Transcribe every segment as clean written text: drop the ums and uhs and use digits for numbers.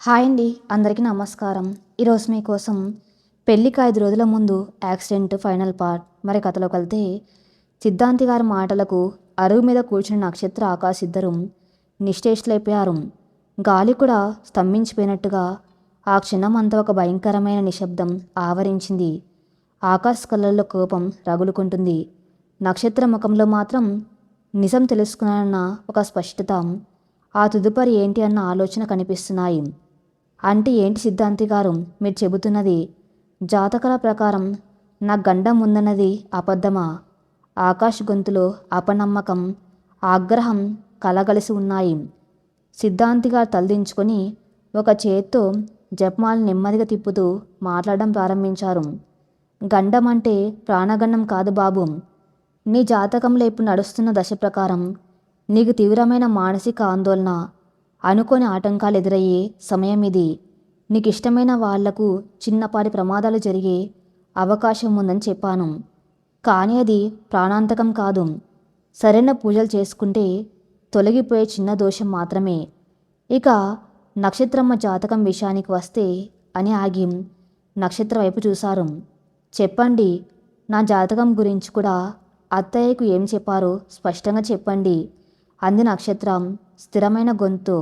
Hi అండి, అందరికీ నమస్కారం. ఈరోజు మీకోసం పెళ్ళికి 5 రోజుల ముందు యాక్సిడెంట్ ఫైనల్ పార్ట్. మరి కథలోకి వెళ్తే, సిద్ధాంతి గారి మాటలకు అరుగు మీద కూర్చుని నక్షత్ర, ఆకాశ్ ఇద్దరు నిశ్చేష్టులైపోయారు. గాలి కూడా స్తంభించిపోయినట్టుగా ఆ క్షణం అంతా ఒక భయంకరమైన నిశ్శబ్దం ఆవరించింది. ఆకాశ్ కళ్ళల్లో కోపం రగులుకుంటుంది. నక్షత్ర ముఖంలో మాత్రం నిజం తెలుసుకున్నానన్న ఒక స్పష్టత, ఆ తదుపరి ఏంటి అన్న ఆలోచన కనిపిస్తున్నాయి. అంటే ఏంటి సిద్ధాంతి గారు మీరు చెబుతున్నది? జాతకాల ప్రకారం నా గండం ఉందన్నది అబద్ధమా? ఆకాష్ గొంతులో అపనమ్మకం, ఆగ్రహం కలగలిసి ఉన్నాయి. సిద్ధాంతి గారు తలదించుకొని ఒక చేత్తో జపమాలను నెమ్మదిగా తిప్పుతూ మాట్లాడడం ప్రారంభించారు. గండం అంటే ప్రాణగండం కాదు బాబు. నీ జాతకంలో ఇప్పుడు నడుస్తున్న దశ ప్రకారం నీకు తీవ్రమైన మానసిక ఆందోళన, అనుకోని ఆటంకాలు ఎదురయ్యే సమయం ఇది. నీకు ఇష్టమైన వాళ్లకు చిన్నపాటి ప్రమాదాలు జరిగే అవకాశం ఉందని చెప్పాను. కానీ అది ప్రాణాంతకం కాదు. సరైన పూజలు చేసుకుంటే తొలగిపోయే చిన్న దోషం మాత్రమే. ఇక నక్షత్రమ్మ జాతకం విషయానికి వస్తే అని ఆగి నక్షత్ర వైపు చూశారు. చెప్పండి, నా జాతకం గురించి కూడా అత్తయ్యకు ఏం చెప్పారో స్పష్టంగా చెప్పండి అంది నక్షత్రం స్థిరమైన గొంతు.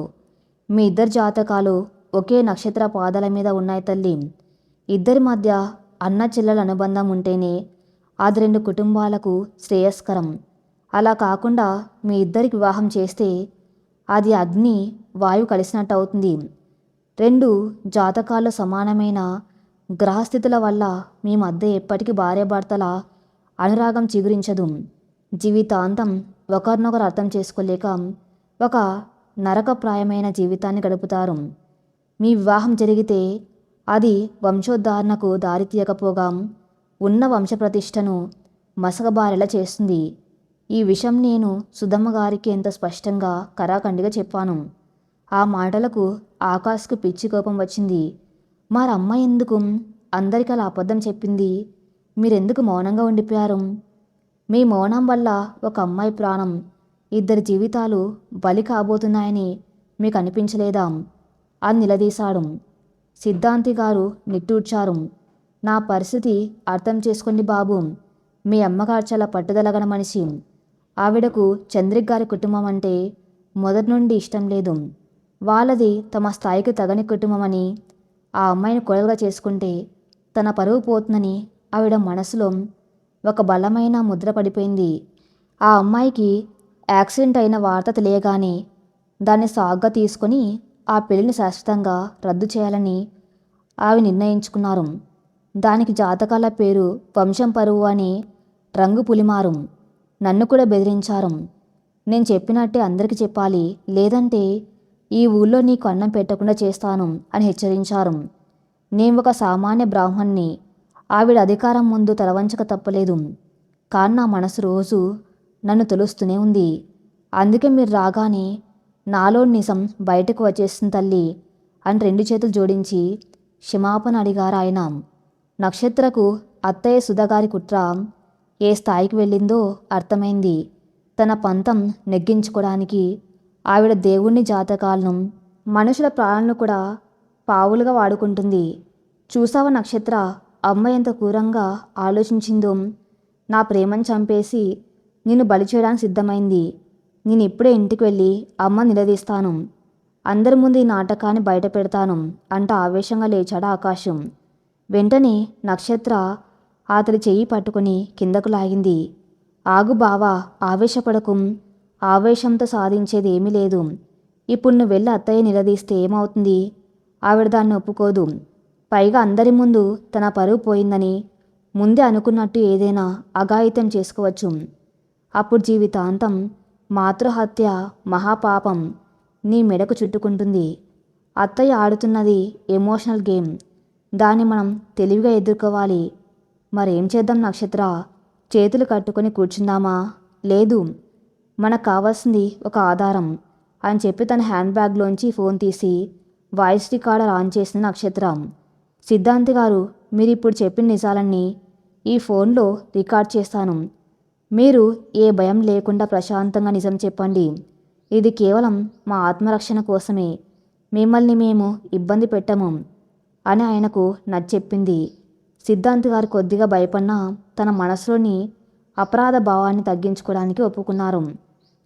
మీ ఇద్దరి జాతకాలు ఒకే నక్షత్ర పాదాల మీద ఉన్నాయి తల్లి. ఇద్దరి మధ్య అన్న చెల్లెల అనుబంధం ఉంటేనే అది 2 కుటుంబాలకు శ్రేయస్కరం. అలా కాకుండా మీ ఇద్దరికి వివాహం చేస్తే అది అగ్ని వాయువు కలిసినట్టు అవుతుంది. 2 జాతకాల్లో సమానమైన గ్రహస్థితుల వల్ల మీ మధ్య ఎప్పటికీ భార్యాభర్తల అనురాగం చిగురించదు. జీవితాంతం ఒకరినొకరు అర్థం చేసుకోలేక ఒక నరకప్రాయమైన జీవితాన్ని గడుపుతారు. మీ వివాహం జరిగితే అది వంశోద్ధారణకు దారితీయకపోగా ఉన్న వంశప్రతిష్టను మసకబారేలా చేస్తుంది. ఈ విషయం నేను సుధమ్మ గారికి ఎంత స్పష్టంగా కరాఖండిగా చెప్పాను. ఆ మాటలకు ఆకాష్కు పిచ్చి కోపం వచ్చింది. మరమ్మ ఎందుకు అందరికీ అలా అబద్ధం చెప్పింది? మీరెందుకు మౌనంగా ఉండిపోయారు? మీ మౌనం వల్ల ఒక అమ్మాయి ప్రాణం, 2 జీవితాలు బలి కాబోతున్నాయని మీకు అనిపించలేదా అని నిలదీశాడు. సిద్ధాంతి గారు నిట్టూర్చారు. నా పరిస్థితి అర్థం చేసుకోండి బాబు. మీ అమ్మగారు చాలా పట్టుదలగల మనిషి. ఆవిడకు చంద్రిక్ గారి కుటుంబం అంటే మొదటి నుండి ఇష్టం లేదు. వాళ్ళది తమ స్థాయికి తగని కుటుంబమని, ఆ అమ్మాయిని కోడలుగా చేసుకుంటే తన పరువు పోతుందని ఆవిడ మనసులో ఒక బలమైన ముద్ర పడిపోయింది. ఆ అమ్మాయికి యాక్సిడెంట్ అయిన వార్త తెలియగానే దాన్ని సాగ్గా తీసుకొని ఆ పెళ్లిని శాశ్వతంగా రద్దు చేయాలని ఆవి నిర్ణయించుకున్నారు. దానికి జాతకాల పేరు వంశం పరువు అని రంగు పులిమారు. నన్ను కూడా బెదిరించారు. నేను చెప్పినట్టే అందరికీ చెప్పాలి, లేదంటే ఈ ఊళ్ళో నీకు అన్నం పెట్టకుండా చేస్తాను అని హెచ్చరించారు. నేను ఒక సామాన్య బ్రాహ్మణ్ణి. ఆవిడ అధికారం ముందు తలవంచక తప్పలేదు. కానీ నా మనసు రోజు నన్ను తొలుస్తూనే ఉంది. అందుకే మీరు రాగానే నాలో నిజం బయటకు వచ్చేస్తుంది తల్లి అని 2 చేతులు జోడించి క్షమాపణ అడిగారు ఆయన. నక్షత్రకు అత్తయ్య సుధగారి కుట్ర ఏ స్థాయికి వెళ్ళిందో అర్థమైంది. తన పంతం నెగ్గించుకోవడానికి ఆవిడ దేవుణ్ణి, జాతకాలను, మనుషుల ప్రాణాలను కూడా పావులుగా వాడుకుంటుంది. చూసావా నక్షత్ర, అమ్మ ఎంత క్రూరంగా ఆలోచించిందో. నా ప్రేమను చంపేసి నిన్ను బలి చేయడానికి సిద్ధమైంది. నేను ఇప్పుడే ఇంటికి వెళ్ళి అమ్మ నిలదీస్తాను. అందరి ముందు ఈ నాటకాన్ని బయట పెడతాను అంటూ ఆవేశంగా లేచాడు ఆకాశం. వెంటనే నక్షత్ర అతడి చెయ్యి పట్టుకుని కిందకు లాగింది. ఆగు బావా, ఆవేశపడకు. ఆవేశంతో సాధించేది ఏమీ లేదు. ఇప్పుడు నువ్వు వెళ్ళి అత్తయ్య నిలదీస్తే ఏమవుతుంది? ఆవిడ దాన్ని ఒప్పుకోదు. పైగా అందరి ముందు తన పరువు పోయిందని ముందే అనుకున్నట్టు ఏదైనా అఘాయిత్యం చేసుకోవచ్చు. అప్పుడు జీవితాంతం మాతృహత్య మహాపాపం నీ మెడకు చుట్టుకుంటుంది. అత్తయ్య ఆడుతున్నది ఎమోషనల్ గేమ్. దాన్ని మనం తెలివిగా ఎదుర్కోవాలి. మరేం చేద్దాం నక్షత్ర? చేతులు కట్టుకొని కూర్చుందామా? లేదు, మనకు కావాల్సింది ఒక ఆధారం అని చెప్పి తన హ్యాండ్ బ్యాగ్లోంచి ఫోన్ తీసి వాయిస్ రికార్డర్ ఆన్ చేసిన నక్షత్రం. సిద్ధాంతి గారు, మీరు ఇప్పుడు చెప్పిన నిజాలన్నీ ఈ ఫోన్లో రికార్డ్ చేస్తాను. మీరు ఏ భయం లేకుండా ప్రశాంతంగా నిజం చెప్పండి. ఇది కేవలం మా ఆత్మరక్షణ కోసమే. మిమ్మల్ని మేము ఇబ్బంది పెట్టము అని ఆయనకు నచ్చెప్పింది. సిద్ధాంత్ గారు కొద్దిగా భయపడినా తన మనసులోని అపరాధ భావాన్ని తగ్గించుకోవడానికి ఒప్పుకున్నారు.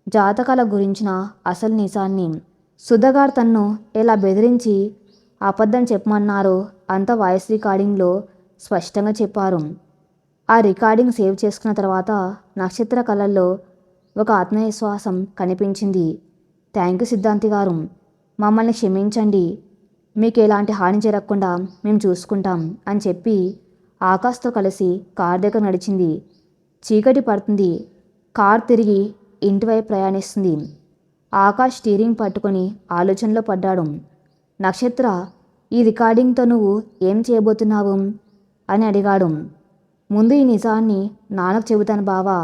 జాతకాల గురించిన అసలు నిజాన్ని సుధగారు తన్ను ఎలా బెదిరించి అబద్ధం చెప్పమన్నారో అంత వాయిస్ రికార్డింగ్లో స్పష్టంగా చెప్పారు. ఆ రికార్డింగ్ సేవ్ చేసుకున్న తర్వాత నక్షత్ర కళల్లో ఒక ఆత్మవిశ్వాసం కనిపించింది. థ్యాంక్ యూ సిద్ధాంతి గారు, మమ్మల్ని క్షమించండి, మీకు ఎలాంటి హాని జరగకుండా మేము చూసుకుంటాం అని చెప్పి ఆకాష్తో కలిసి కార్ దగ్గర నడిచింది. చీకటి పడుతుంది. కార్ తిరిగి ఇంటివైపు ప్రయాణిస్తుంది. ఆకాష్ స్టీరింగ్ పట్టుకొని ఆలోచనలో పడ్డాడు. నక్షత్ర, ఈ రికార్డింగ్తో నువ్వు ఏం చేయబోతున్నావు అని అడిగాడు. ముందు ఈ నిజాన్ని నాన్నకు చెబుతాను బావా.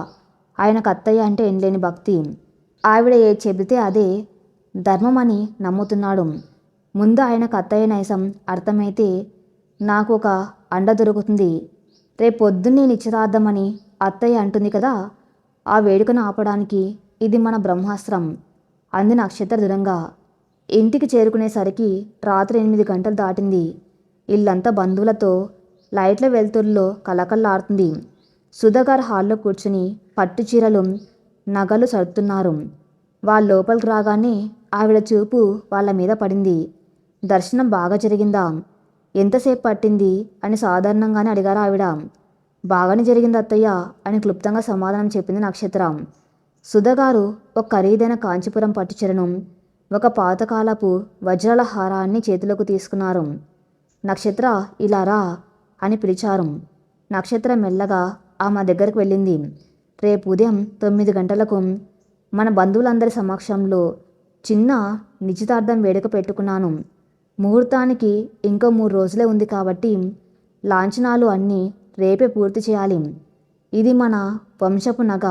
ఆయనకు అత్తయ్య అంటే ఎనలేని భక్తి. ఆవిడ ఏది చెబితే అదే ధర్మం అని నమ్ముతున్నాడు. ముందు ఆయనకు అత్తయ్య నైజం అర్థమైతే నాకు ఒక అండ దొరుకుతుంది. రేపు పొద్దున్నే నిశ్చితార్థమని అత్తయ్య అంటుంది కదా, ఆ వేడుకను ఆపడానికి ఇది మన బ్రహ్మాస్త్రం అంది నక్షత్ర దృఢంగా. ఇంటికి చేరుకునేసరికి రాత్రి 8 గంటలు దాటింది. ఇల్లంతా బంధువులతో లైట్ల వెలుతురులో కలకల్లాడుతుంది. సుధాగారు హాల్లో కూర్చుని పట్టు చీరలు నగలు సర్దుతున్నారు. వాళ్ళ లోపలికి రాగానే ఆవిడ చూపు వాళ్ళ మీద పడింది. దర్శనం బాగా జరిగిందా, ఎంతసేపు పట్టింది అని సాధారణంగానే అడిగారు ఆవిడ. బాగానే జరిగింది అత్తయ్య అని క్లుప్తంగా సమాధానం చెప్పింది నక్షత్ర. సుధగారు ఒక ఖరీదైన కాంచీపురం పట్టుచీరను, ఒక పాతకాలపు వజ్రాల హారాన్ని చేతిలోకి తీసుకున్నారు. నక్షత్ర, ఇలా రా అని పిలిచారు. నక్షత్ర మెల్లగా ఆమె దగ్గరకు వెళ్ళింది. రేపు ఉదయం 9 గంటలకు మన బంధువులందరి సమక్షంలో చిన్న నిశ్చితార్థం వేడుక పెట్టుకున్నాను. ముహూర్తానికి ఇంకో 3 రోజులే ఉంది కాబట్టి లాంఛనాలు అన్నీ రేపే పూర్తి చేయాలి. ఇది మన వంశపు నగ.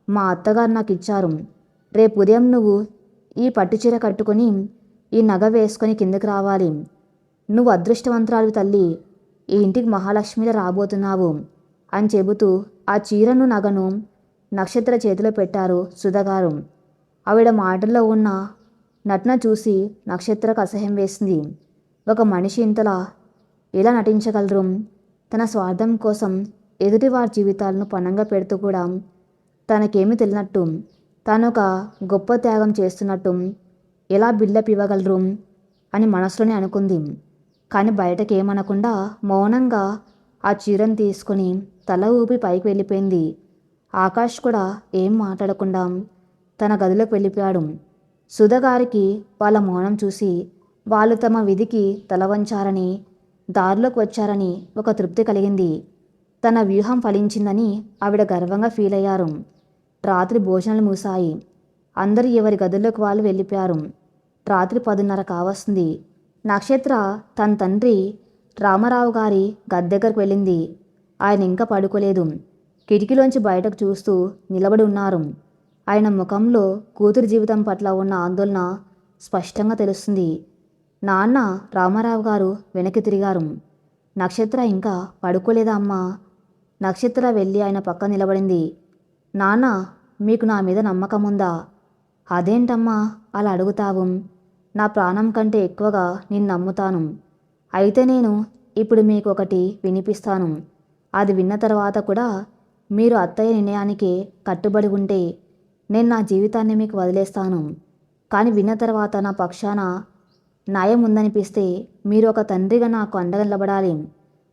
మా అత్తగారు నాకు ఇచ్చారు. రేపు ఉదయం నువ్వు ఈ పట్టుచీర కట్టుకొని ఈ నగ వేసుకొని కిందకి రావాలి. నువ్వు అదృష్టవంతురాలు తల్లి, ఈ ఇంటికి మహాలక్ష్మిలా రాబోతున్నావు అని చెబుతూ ఆ చీరను నగను నక్షత్ర చేతిలో పెట్టారు సుధగారు. ఆవిడ మాటల్లో ఉన్న నటన చూసి నక్షత్రకు అసహ్యం వేసింది. ఒక మనిషి ఇంతలా ఎలా నటించగలరు? తన స్వార్థం కోసం ఎదుటివారి జీవితాలను పణంగా పెడుతూ కూడా తనకేమీ తెలియనట్టు, తాను ఒక గొప్ప త్యాగం చేస్తున్నట్టు ఎలా బిల్డప్ ఇవ్వగలరు అని మనసులోనే అనుకుంది. కానీ బయటకు ఏమనకుండా మౌనంగా ఆ చీరను తీసుకొని తల ఊపి పైకి వెళ్ళిపోయింది. ఆకాష్ కూడా ఏం మాట్లాడకుండా తన గదిలోకి వెళ్ళిపోయాడు. సుధగారికి వాళ్ళ మౌనం చూసి వాళ్ళు తమ విధికి తల వంచారని, దారిలోకి వచ్చారని ఒక తృప్తి కలిగింది. తన వ్యూహం ఫలించిందని ఆవిడ గర్వంగా ఫీల్ అయ్యారు. రాత్రి భోజనాలు మూసాయి. అందరూ ఎవరి గదుల్లోకి వాళ్ళు వెళ్ళిపోయారు. రాత్రి 10:30 కావస్తుంది. నక్షత్ర తన తండ్రి రామారావు గారి గది దగ్గరకు వెళ్ళింది. ఆయన ఇంకా పడుకోలేదు. కిటికీలోంచి బయటకు చూస్తూ నిలబడి ఉన్నారు. ఆయన ముఖంలో కూతురి జీవితం పట్ల ఉన్న ఆందోళన స్పష్టంగా తెలుస్తుంది. నాన్న రామారావు గారు వెనక్కి తిరిగారు. నక్షత్ర ఇంకా పడుకోలేదా అమ్మా? నక్షత్ర వెళ్ళి ఆయన పక్క నిలబడింది. నాన్న, మీకు నా మీద నమ్మకం ఉందా? అదేంటమ్మా అలా అడుగుతావు? నా ప్రాణం కంటే ఎక్కువగా నిన్ను నమ్ముతాను. అయితే నేను ఇప్పుడు మీకు ఒకటి వినిపిస్తాను. అది విన్న తర్వాత కూడా మీరు అత్తయ్య నిర్ణయానికి కట్టుబడి ఉంటే నేను నా జీవితాన్ని మీకు వదిలేస్తాను. కానీ విన్న తర్వాత నా పక్షాన న్యాయం ఉందనిపిస్తే మీరు ఒక తండ్రిగా నాకు అండగా నిలబడాలి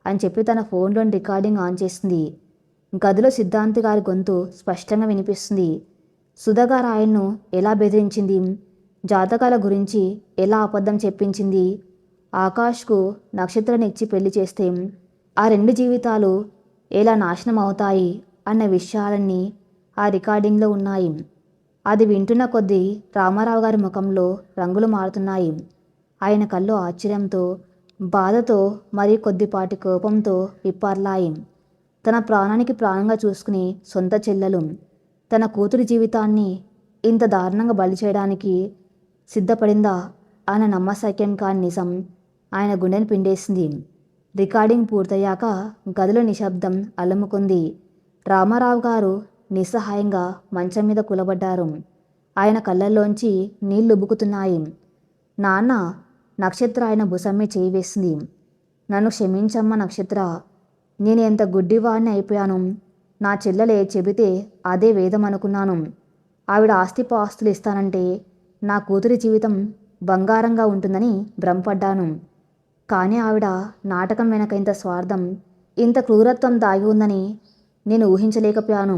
అని చెప్పి తన ఫోన్లోని రికార్డింగ్ ఆన్ చేసింది. గదిలో సిద్ధాంతి గారి గొంతు స్పష్టంగా వినిపిస్తుంది. సుధగారు ఆయన్ను ఎలా బెదిరించింది, జాతకాల గురించి ఎలా అబద్ధం చెప్పించింది, ఆకాష్కు నక్షత్రాన్ని ఇచ్చి పెళ్లి చేస్తే ఆ 2 జీవితాలు ఎలా నాశనం అవుతాయి అన్న విషయాలన్నీ ఆ రికార్డింగ్లో ఉన్నాయి. అది వింటున్న కొద్దీ రామారావు గారి ముఖంలో రంగులు మారుతున్నాయి. ఆయన కళ్ళు ఆశ్చర్యంతో, బాధతో మరియు కొద్దిపాటి కోపంతో విప్పార్లాయి. తన ప్రాణానికి ప్రాణంగా చూసుకుని సొంత చెల్లెలు తన కూతురి జీవితాన్ని ఇంత దారుణంగా బలి చేయడానికి సిద్ధపడిందా అన్న నమ్మశక్యం కాని నిజం ఆయన గుండెని పిండేసింది. రికార్డింగ్ పూర్తయ్యాక గదిలో నిశ్శబ్దం అలుముకుంది. రామారావు గారు నిస్సహాయంగా మంచం మీద కూలబడ్డారు. ఆయన కళ్ళల్లోంచి నీళ్లు ఉబుకుతున్నాయి. నాన్న, నక్షత్ర ఆయన భుజం మీద చేయి వేసింది. నన్ను క్షమించమ్మ నక్షత్ర, నేను ఎంత గుడ్డివాడిని అయిపోయాను. నా చెల్లెలే చెబితే అదే వేదం అనుకున్నాను. ఆవిడ ఆస్తిపాస్తులు ఇస్తానంటే నా కూతురి జీవితం బంగారంగా ఉంటుందని భ్రమపడ్డాను. కానీ ఆవిడ నాటకం వెనక ఇంత స్వార్థం, ఇంత క్రూరత్వం దాగి ఉందని నేను ఊహించలేకపోయాను.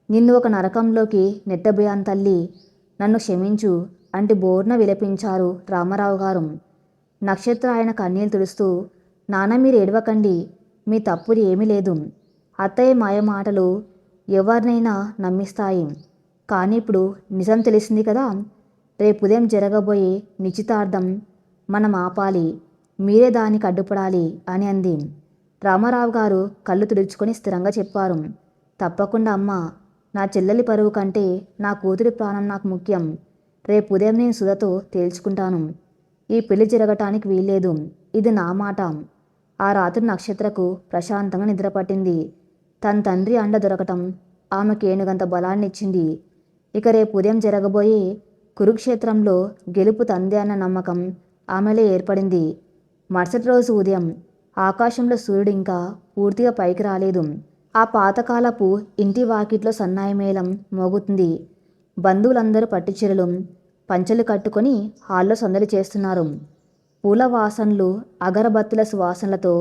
నిన్ను ఒక నరకంలోకి నెట్టబోయాను తల్లి, నన్ను క్షమించు అంటూ బోర్న విలపించారు రామారావు గారు. నక్షత్ర ఆయన కన్నీళ్ళు తుడుస్తూ, నాన్న మీరు ఏడవకండి, మీ తప్పుది ఏమీ లేదు. అత్తయ్య మాయ మాటలు ఎవరినైనా నమ్మిస్తాయి. కానీ ఇప్పుడు నిజం తెలిసింది కదా, రేపు ఉదయం జరగబోయే నిశ్చితార్థం మనం ఆపాలి, మీరే దానికి అడ్డుపడాలి అని అంది. రామారావు గారు కళ్ళు తుడుచుకొని స్థిరంగా చెప్పారు, తప్పకుండా అమ్మ, నా చెల్లెలి పరువు కంటే నా కూతురి ప్రాణం నాకు ముఖ్యం. రేపు ఉదయం నేను సుధతో తేల్చుకుంటాను. ఈ పెళ్లి జరగటానికి వీల్లేదు, ఇది నా మాట. ఆ రాత్రి నక్షత్రకు ప్రశాంతంగా నిద్రపట్టింది. తన తండ్రి అండ దొరకటం ఆమెకు ఏనుగంత బలాన్నిచ్చింది. ఇక రేపు ఉదయం జరగబోయే కురుక్షేత్రంలో గెలుపు తందే అన్న నమ్మకం ఆమెలో ఏర్పడింది. మరుసటి రోజు ఉదయం ఆకాశంలో సూర్యుడు ఇంకా పూర్తిగా పైకి రాలేదు. ఆ పాతకాలపు ఇంటి వాకిట్లో సన్నాయి మేళం మోగుతుంది. బంధువులందరూ పట్టుచీరలు పంచెలు కట్టుకొని హాల్లో సందడి చేస్తున్నారు. పూల వాసనలు, అగరబత్తుల సువాసనలతో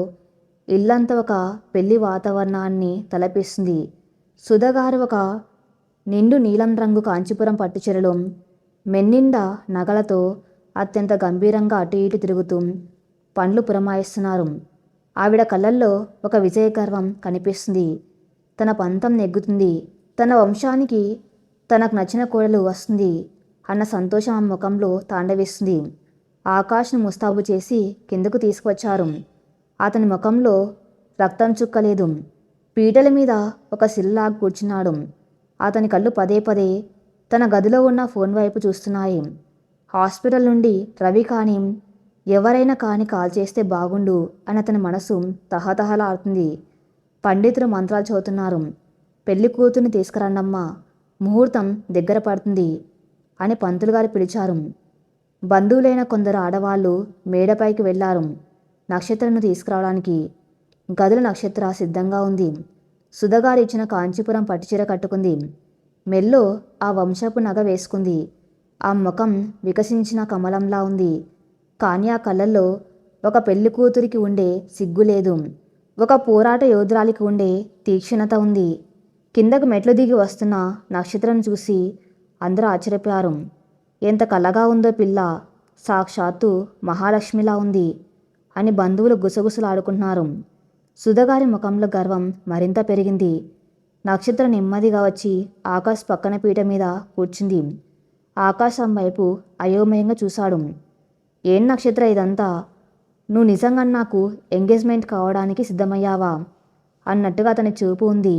ఇల్లంతా ఒక పెళ్లి వాతావరణాన్ని తలపిస్తుంది. సుధగారు ఒక నిండు నీలం రంగు కాంచీపురం పట్టుచీరలు మెన్నిండా నగలతో అత్యంత గంభీరంగా అటు ఇటు తిరుగుతూ పండ్లు పురమాయిస్తున్నారు. ఆవిడ కళ్ళల్లో ఒక విజయ గర్వం కనిపిస్తుంది. తన పంతం నెగ్గుతుంది, తన వంశానికి తనకు నచ్చిన కోడలు వస్తుంది అన్న సంతోషం ఆ ముఖంలో తాండవిస్తుంది. ఆకాష్ను ముస్తాబు చేసి కిందకు తీసుకువచ్చారు. అతని ముఖంలో రక్తం చుక్కలేదు. పీటల మీద ఒక శిల్లాగా కూర్చున్నాడు. అతని కళ్ళు పదే పదే తన గదిలో ఉన్న ఫోన్ వైపు చూస్తున్నాయి. హాస్పిటల్ నుండి రవి కానీ ఎవరైనా కానీ కాల్ చేస్తే బాగుండు అని అతని మనసు తహతహలాడుతుంది. పండితులు మంత్రాలు చదువుతున్నారు. పెళ్లి కూతుర్ని తీసుకురండమ్మా, ముహూర్తం దగ్గర పడుతుంది అని పంతులు గారు పిలిచారు. బంధువులైన కొందరు ఆడవాళ్ళు మేడపైకి వెళ్లారు నక్షత్రను తీసుకురావడానికి. గదుల నక్షత్ర సిద్ధంగా ఉంది. సుధగారు ఇచ్చిన కాంచీపురం పట్టుచీర కట్టుకుంది. మెల్లో ఆ వంశపు నగ వేసుకుంది. ఆ ముఖం వికసించిన కమలంలా ఉంది. కానీ ఆ కళ్ళల్లో ఒక పెళ్లి కూతురికి ఉండే సిగ్గు లేదు, ఒక పోరాట యోధురాలికి ఉండే తీక్షణత ఉంది. కిందకు మెట్లు దిగి వస్తున్న నక్షత్రం చూసి అందరూ ఆశ్చర్యపోయారు. ఎంత కలగా ఉందో పిల్ల, సాక్షాత్తు మహాలక్ష్మిలా ఉంది అని బంధువులు గుసగుసలాడుకుంటున్నారు. సుధగారి ముఖంలో గర్వం మరింత పెరిగింది. నక్షత్ర నెమ్మదిగా వచ్చి ఆకాశ్ పక్కన పీట మీద కూర్చుంది. ఆకాశం వైపు అయోమయంగా చూశాడు. ఏం నక్షత్ర ఇదంతా, నువ్వు నిజంగా నాకు ఎంగేజ్మెంట్ కావడానికి సిద్ధమయ్యావా అన్నట్టుగా అతని చూపు ఉంది.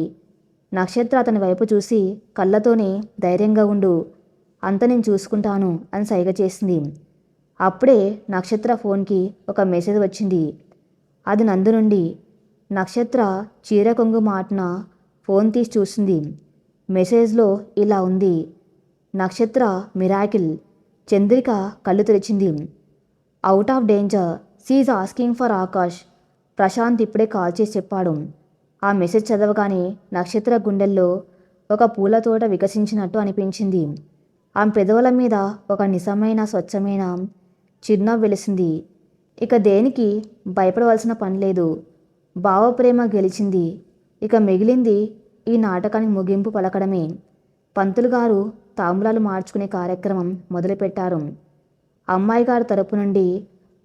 నక్షత్ర అతని వైపు చూసి కళ్ళతోనే ధైర్యంగా ఉండు, అంత నేను చూసుకుంటాను అని సైగ చేసింది. అప్పుడే నక్షత్ర ఫోన్కి ఒక మెసేజ్ వచ్చింది. అది నందు నుండి. నక్షత్ర చీర కొంగు మాటన ఫోన్ తీసి చూసింది. మెసేజ్లో ఇలా ఉంది, నక్షత్ర మిరాకిల్. చంద్రిక కళ్ళు తెరిచింది. Out of danger, she's asking for Akash. Prashant ఇప్పుడే కాల్ చేసి చెప్పాడు. ఆ మెసేజ్ చదవగానే నక్షత్ర గుండెల్లో ఒక పూల తోట వికసించినట్టు అనిపించింది. ఆమె పెదవుల మీద ఒక నిజమైన స్వచ్ఛమైన చిరునవ్వు వెలిసింది. ఇక దేనికి భయపడవలసిన పని లేదు. భావప్రేమ గెలిచింది. ఇక మిగిలింది ఈ నాటకానికి ముగింపు పలకడమే. పంతులు గారు తాంబూలాలు మార్చుకునే కార్యక్రమం మొదలుపెట్టారు. అమ్మాయి గారి తరపు నుండి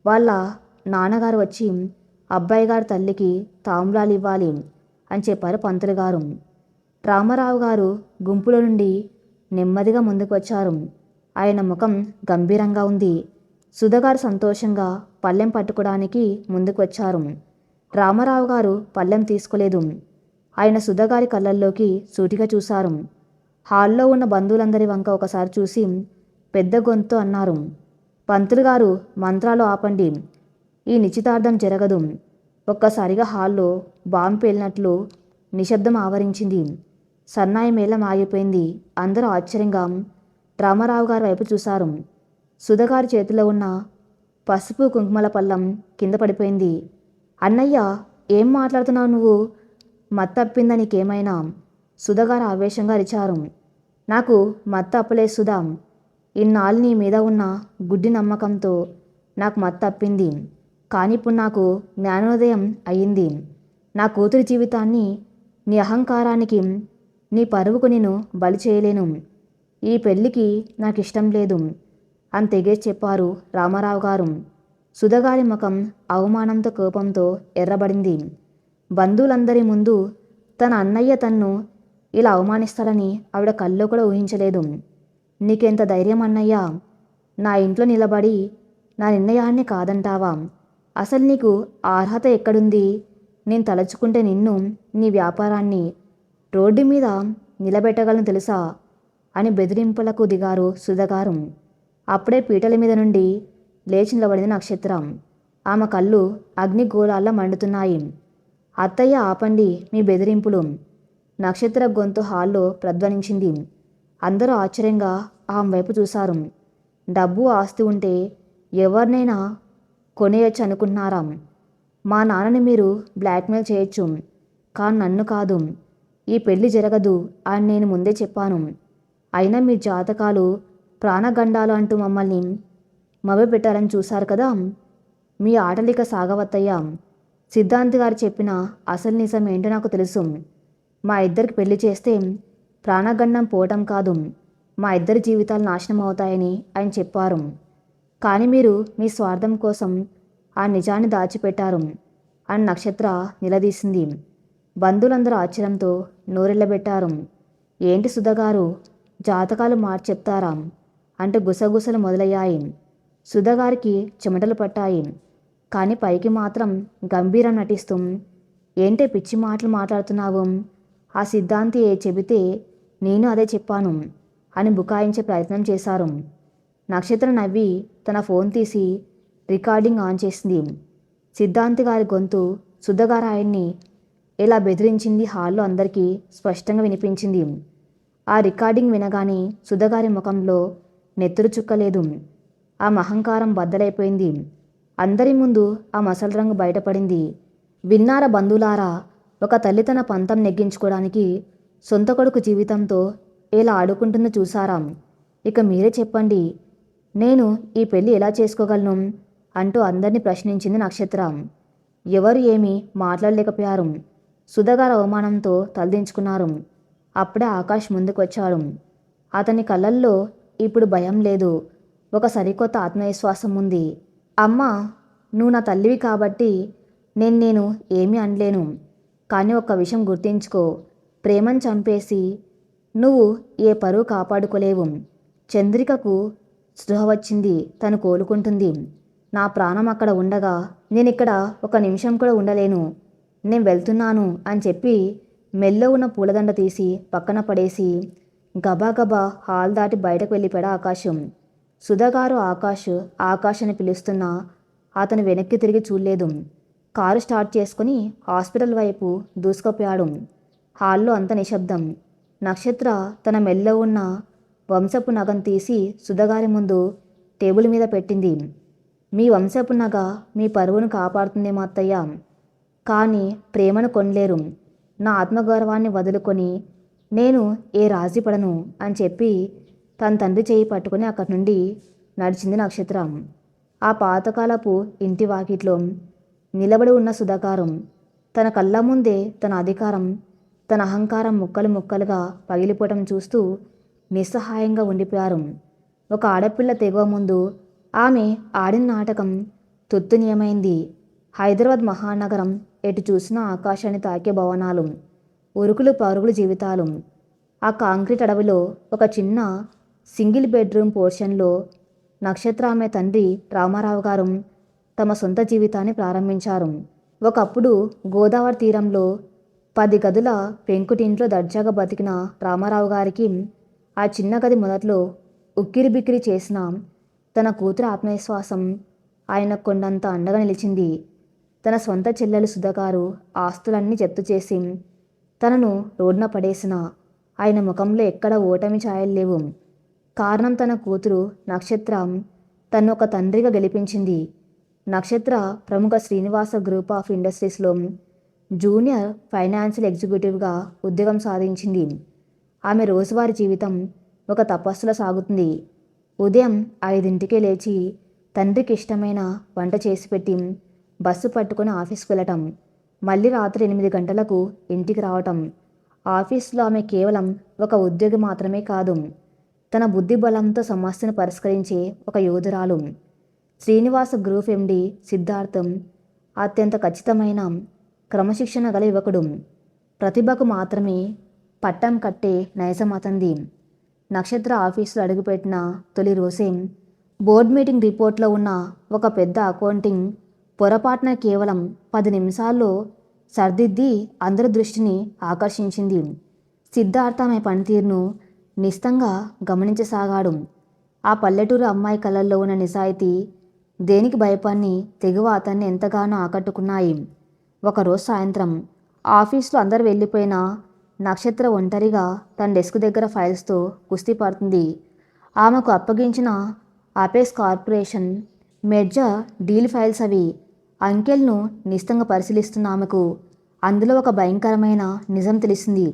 వాళ్ళ నాన్నగారు వచ్చి అబ్బాయి గారి తల్లికి తాంబూలాలు ఇవ్వాలి అని చెప్పారు పంతులు గారు. రామారావు గారు గుంపులో నుండి నెమ్మదిగా ముందుకు వచ్చారు. ఆయన ముఖం గంభీరంగా ఉంది. సుధగారు సంతోషంగా పళ్ళెం పట్టుకోవడానికి ముందుకు వచ్చారు. రామారావు గారు పళ్ళెం తీసుకోలేదు. ఆయన సుధగారి కళ్ళల్లోకి సూటిగా చూశారు. హాల్లో ఉన్న బంధువులందరి వంక ఒకసారి చూసి పెద్ద గొంతు అన్నారు, పంతులు గారు మంత్రాలు ఆపండి, ఈ నిశ్చితార్థం జరగదు. ఒక్కసారిగా హాల్లో బాంబు పేలినట్లు నిశ్శబ్దం ఆవరించింది. సన్నాయి మేళం ఆగిపోయింది. అందరూ ఆశ్చర్యంగా రామారావు గారి వైపు చూశారు. సుధగారి చేతిలో ఉన్న పసుపు కుంకుమల పళ్ళం కింద పడిపోయింది. అన్నయ్య, ఏం మాట్లాడుతున్నావు నువ్వు? మత్తప్పిందా నీకేమైనా? సుధగారు ఆవేశంగా అరిచారు. నాకు మత్తు అప్పలేదు సుధా. ఇన్నాళ్ళు నీ మీద ఉన్న గుడ్డి నమ్మకంతో నాకు మత్తప్పింది. కానీ ఇప్పుడు నాకు జ్ఞానోదయం అయ్యింది. నా కూతురి జీవితాన్ని నీ అహంకారానికి, నీ పరువుకు నేను బలి చేయలేను. ఈ పెళ్ళికి నాకు ఇష్టం లేదు అని తెగేసి చెప్పారు రామారావు గారు. సుధగారి ముఖం అవమానంతో కోపంతో ఎర్రబడింది. బంధువులందరి ముందు తన అన్నయ్య తన్ను ఇలా అవమానిస్తాడని ఆవిడ కల్లో కూడా ఊహించలేదు. నీకెంత ధైర్యం అన్నయ్యా? నా ఇంట్లో నిలబడి నా నిర్ణయాన్ని కాదంటావా? అసలు నీకు అర్హత ఎక్కడుంది? నేను తలుచుకుంటే నిన్ను, నీ వ్యాపారాన్ని రోడ్డు మీద నిలబెట్టగలను తెలుసా అని బెదిరింపులకు దిగారు సుధగారు. అప్పుడే పీటల మీద నుండి లేచి నిలబడింది నక్షత్రం. ఆమె కళ్ళు అగ్నిగోళాల్లో మండుతున్నాయి. అత్తయ్య, ఆపండి మీ బెదిరింపులు. నక్షత్ర గొంతు హాల్లో ప్రధ్వనించింది. అందరూ ఆశ్చర్యంగా ఆమె వైపు చూశారు. డబ్బు ఆస్తి ఉంటే ఎవరినైనా కొనేయచ్చు అనుకుంటున్నారా? మా నాన్నని మీరు బ్లాక్మెయిల్ చేయొచ్చు, కానీ నన్ను కాదు. ఈ పెళ్లి జరగదు అని నేను ముందే చెప్పాను. అయినా మీ జాతకాలు ప్రాణగండాలు అంటూ మమ్మల్ని మభ్యపెట్టాలని చూశారు కదా. మీ ఆటలిక సాగవత్తయ్యా. సిద్ధాంతి గారు చెప్పిన అసలు నిజం ఏంటో నాకు తెలుసు. మా ఇద్దరికి పెళ్లి చేస్తే ప్రాణగండం పోవటం కాదు, మా ఇద్దరి జీవితాలు నాశనం అవుతాయని ఆయన చెప్పారు. కానీ మీరు మీ స్వార్థం కోసం ఆ నిజాన్ని దాచిపెట్టారు అని నక్షత్ర నిలదీసింది. బంధువులందరూ ఆశ్చర్యంతో నోరెళ్ళబెట్టారు. ఏంటి సుధగారు, జాతకాలు మార్చి చెప్తారా అంటూ గుసగుసలు మొదలయ్యాయి. సుధగారికి చెమటలు పట్టాయి. కానీ పైకి మాత్రం గంభీరం నటిస్తూ, ఏంటే పిచ్చి మాటలు మాట్లాడుతున్నావు? ఆ సిద్ధాంతి చెబితే నేను అదే చెప్పాను అని బుకాయించే ప్రయత్నం చేశారు. నక్షత్ర నవ్వి తన ఫోన్ తీసి రికార్డింగ్ ఆన్ చేసింది. సిద్ధాంతి గారి గొంతు సుధగారు ఆయన్ని ఎలా బెదిరించింది హాల్లో అందరికీ స్పష్టంగా వినిపించింది. ఆ రికార్డింగ్ వినగానే సుధగారి ముఖంలో నెత్తురు చుక్కలేదు. ఆ అహంకారం బద్దలైపోయింది. అందరి ముందు ఆ మసలు రంగు బయటపడింది. విన్నారా బంధువులారా? ఒక తల్లి తన పంతం నెగ్గించుకోవడానికి సొంత కొడుకు జీవితంతో ఎలా ఆడుకుంటుందో చూసారా? ఇక మీరే చెప్పండి, నేను ఈ పెళ్ళి ఎలా చేసుకోగలను అంటూ అందరినీ ప్రశ్నించింది నక్షత్ర. ఎవరు ఏమీ మాట్లాడలేకపోయారు. సుధగారు అవమానంతో తలదించుకున్నారు. అప్పుడే ఆకాష్ ముందుకు వచ్చాడు. అతని కళ్ళల్లో ఇప్పుడు భయం లేదు, ఒక సరికొత్త ఆత్మవిశ్వాసం ఉంది. అమ్మా, నువ్వు నా తల్లివి కాబట్టి నేను ఏమీ అనలేను. కానీ ఒక్క విషయం గుర్తించుకో, ప్రేమను చంపేసి నువ్వు ఏ పరువు కాపాడుకోలేవు. చంద్రికకు స్పృహ వచ్చింది, తను కోలుకుంటుంది. నా ప్రాణం అక్కడ ఉండగా నేనిక్కడ ఒక నిమిషం కూడా ఉండలేను. నేను వెళ్తున్నాను అని చెప్పి మెల్లో ఉన్న పూలదండ తీసి పక్కన పడేసి గబాగబా హాల్ దాటి బయటకు వెళ్ళిపోయాడు ఆకాశం. సుధగారు ఆకాష్ అని పిలుస్తున్నా అతను వెనక్కి తిరిగి చూడలేదు. కారు స్టార్ట్ చేసుకుని హాస్పిటల్ వైపు దూసుకుపోయాడు. హాల్లో అంత నిశ్శబ్దం. నక్షత్ర తన మెల్లో ఉన్న వంశపు నగం తీసి సుధగారి ముందు టేబుల్ మీద పెట్టింది. మీ వంశపు నగ మీ పరువును కాపాడుతుందేమో అత్తయ్య, కానీ ప్రేమను కొనలేరు. నా ఆత్మగౌరవాన్ని వదులుకొని నేను ఏ రాజీ పడను అని చెప్పి తన తండ్రి చేయి పట్టుకుని అక్కడి నుండి నడిచింది నక్షత్రం. ఆ పాతకాలపు ఇంటి వాకిట్లో నిలబడి ఉన్న సుధాకారం తన కళ్ళ ముందే తన అధికారం, తన అహంకారం ముక్కలు ముక్కలుగా పగిలిపోవటం చూస్తూ నిస్సహాయంగా ఉండిపోయారు. ఒక ఆడపిల్ల తెగువ ముందు ఆమె ఆడిన నాటకం తుత్తునియమైంది. హైదరాబాద్ మహానగరం ఎటు చూసినా ఆకాశాన్ని తాకే భవనాలు, ఉరుకులు పరుగులు జీవితాలు. ఆ కాంక్రీట్ అడవిలో ఒక చిన్న సింగిల్ బెడ్రూమ్ పోర్షన్లో నక్షత్ర ఆమె తండ్రి రామారావు గారు తమ సొంత జీవితాన్ని ప్రారంభించారు. ఒకప్పుడు గోదావరి తీరంలో 10 గదుల పెంకుటింట్లో దర్జాగా బతికిన రామారావు గారికి ఆ చిన్న గది మొదట్లో ఉక్కిరిబిక్కిరి చేసిన తన కూతురు ఆత్మవిశ్వాసం ఆయన కొండంత అండగా నిలిచింది. తన సొంత చెల్లెలు సుధగారు ఆస్తులన్నీ జప్తు చేసి తనను రోడ్న పడేసిన ఆయన ముఖంలో ఎక్కడ ఓటమి ఛాయలు లేవు. కారణం తన కూతురు నక్షత్రం తను ఒక తండ్రిగా గెలిపించింది. నక్షత్ర ప్రముఖ శ్రీనివాస గ్రూప్ ఆఫ్ ఇండస్ట్రీస్లో జూనియర్ ఫైనాన్షియల్ ఎగ్జిక్యూటివ్గా ఉద్యోగం సాధించింది. ఆమె రోజువారీ జీవితం ఒక తపస్సులా సాగుతుంది. ఉదయం 5ంటికే లేచి తండ్రికి ఇష్టమైన వంట చేసి పెట్టి బస్సు పట్టుకొని ఆఫీస్కి వెళ్ళటం, మళ్ళీ రాత్రి 8 గంటలకు ఇంటికి రావటం. ఆఫీస్లో ఆమె కేవలం ఒక ఉద్యోగి మాత్రమే కాదు, తన బుద్ధి బలంతో సమస్యను పరిష్కరించే ఒక యోధురాలు. శ్రీనివాస గ్రూప్ ఎండి సిద్ధార్థం అత్యంత ఖచ్చితమైన క్రమశిక్షణ గల యువకుడు. ప్రతిభకు మాత్రమే పట్టం కట్టే నైజం అతంది. నక్షత్ర ఆఫీసులో అడుగుపెట్టిన తొలి రోజే బోర్డ్ మీటింగ్ రిపోర్ట్లో ఉన్న ఒక పెద్ద అకౌంటింగ్ పొరపాటున కేవలం 10 నిమిషాల్లో సర్దిద్ది అందరి దృష్టిని ఆకర్షించింది. సిద్ధార్థ ఆమె పనితీరును నిశితంగా గమనించసాగాడు. ఆ పల్లెటూరు అమ్మాయి కళ్ళల్లో ఉన్న నిజాయితీ, దేనికి భయపడిని తెగువ అతన్ని ఎంతగానో ఆకట్టుకున్నాయి. ఒకరోజు సాయంత్రం ఆఫీసులో అందరు వెళ్ళిపోయినా నక్షత్ర ఒంటరిగా తన డెస్క్ దగ్గర ఫైల్స్తో కుస్తీ పడుతుంది. ఆమెకు అప్పగించిన apex corporation merger deal files అవి. అంకెల్ను నిశితంగా పరిశీలిస్తున్న ఆమెకు అందులో ఒక భయంకరమైన నిజం తెలిసింది.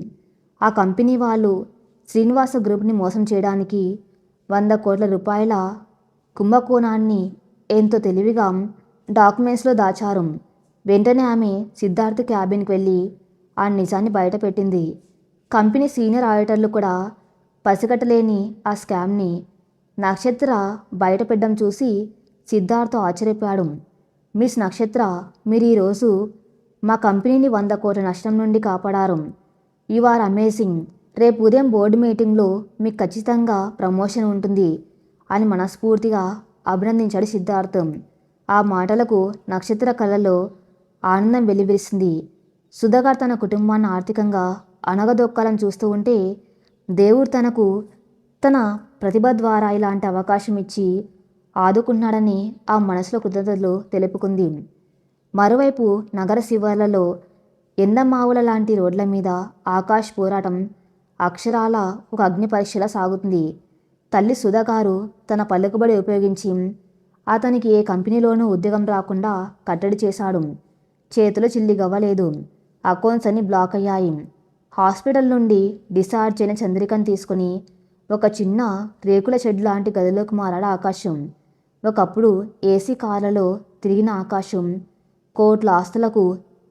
ఆ కంపెనీ వాళ్ళు శ్రీనివాస గ్రూప్ని మోసం చేయడానికి 100 కోట్ల రూపాయల కుంభకోణాన్ని ఎంతో తెలివిగా డాక్యుమెంట్స్లో దాచారు. వెంటనే ఆమె సిద్ధార్థ్ క్యాబిన్కి వెళ్ళి ఆ నిజాన్ని బయటపెట్టింది. కంపెనీ సీనియర్ ఆడిటర్లు కూడా పసిగట్టలేని ఆ స్కామ్ని నక్షత్ర బయటపెట్టడం చూసి సిద్ధార్థ్ ఆశ్చర్యపోయాడు. మిస్ నక్షత్ర, మీరు ఈరోజు మా కంపెనీని 100 కోట్ల నష్టం నుండి కాపాడారు. You are amazing. రేపు ఉదయం బోర్డు మీటింగ్లో మీకు ఖచ్చితంగా ప్రమోషన్ ఉంటుంది అని మనస్ఫూర్తిగా అభినందించాడు సిద్ధార్థ్. ఆ మాటలకు నక్షత్ర కళ్ళలో ఆనందం వెల్లివిరిసింది. సుధాకర్ తన కుటుంబాన్ని ఆర్థికంగా అణగదొక్కాలని చూస్తూ ఉంటే దేవుడు తనకు తన ప్రతిభ ద్వారా ఇలాంటి అవకాశం ఇచ్చి ఆదుకున్నాడని ఆ మనసులో కృతజ్ఞతలు తెలుపుకుంది. మరోవైపు నగర శివార్లలో ఎండమావుల లాంటి రోడ్ల మీద ఆకాష్ పోరాటం అక్షరాల ఒక అగ్ని పరీక్షలా సాగుతుంది. తల్లి సుధాగారు తన పలుకుబడి ఉపయోగించి అతనికి ఏ కంపెనీలోనూ ఉద్యోగం రాకుండా కట్టడి చేశాడు. చేతిలో చిల్లి గవ్వలేదు. అకౌంట్స్ అన్ని బ్లాక్ అయ్యాయి. హాస్పిటల్ నుండి డిశ్చార్జ్ అయిన చంద్రికను తీసుకుని ఒక చిన్న రేకుల షెడ్ లాంటి గదిలోకి మారాడు ఆకాశం. ఒకప్పుడు ఏసీ కార్లలో తిరిగిన ఆకాశం, కోట్ల ఆస్తులకు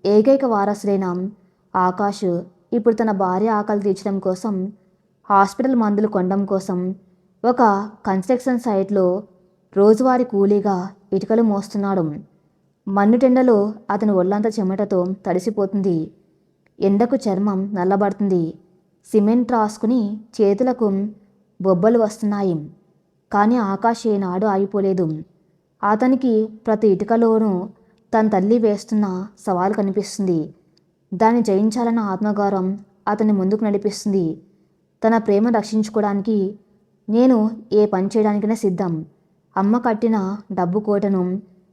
ఏకైక వారసుడైన ఆకాష్ ఇప్పుడు తన భార్య ఆకలి తీర్చడం కోసం, హాస్పిటల్ మందులు కొనడం కోసం ఒక కన్స్ట్రక్షన్ సైట్లో రోజువారీ కూలీగా ఇటుకలు మోస్తున్నాడు. మన్నుటెండలో అతని ఒళ్ళంతా చెమటతో తడిసిపోతుంది. ఎండకు చర్మం నల్లబడుతుంది. సిమెంట్ రాసుకుని చేతులకు బొబ్బలు వస్తున్నాయి. కానీ ఆకాష్ ఏనాడు ఆగిపోలేదు. అతనికి ప్రతి ఇటుకలోనూ తన తల్లి వేస్తున్న సవాలు కనిపిస్తుంది. దాన్ని జయించాలన్న ఆత్మగౌరవం అతన్ని ముందుకు నడిపిస్తుంది. తన ప్రేమను రక్షించుకోవడానికి నేను ఏ పని చేయడానికైనా సిద్ధం. అమ్మ కట్టిన డబ్బు కోటను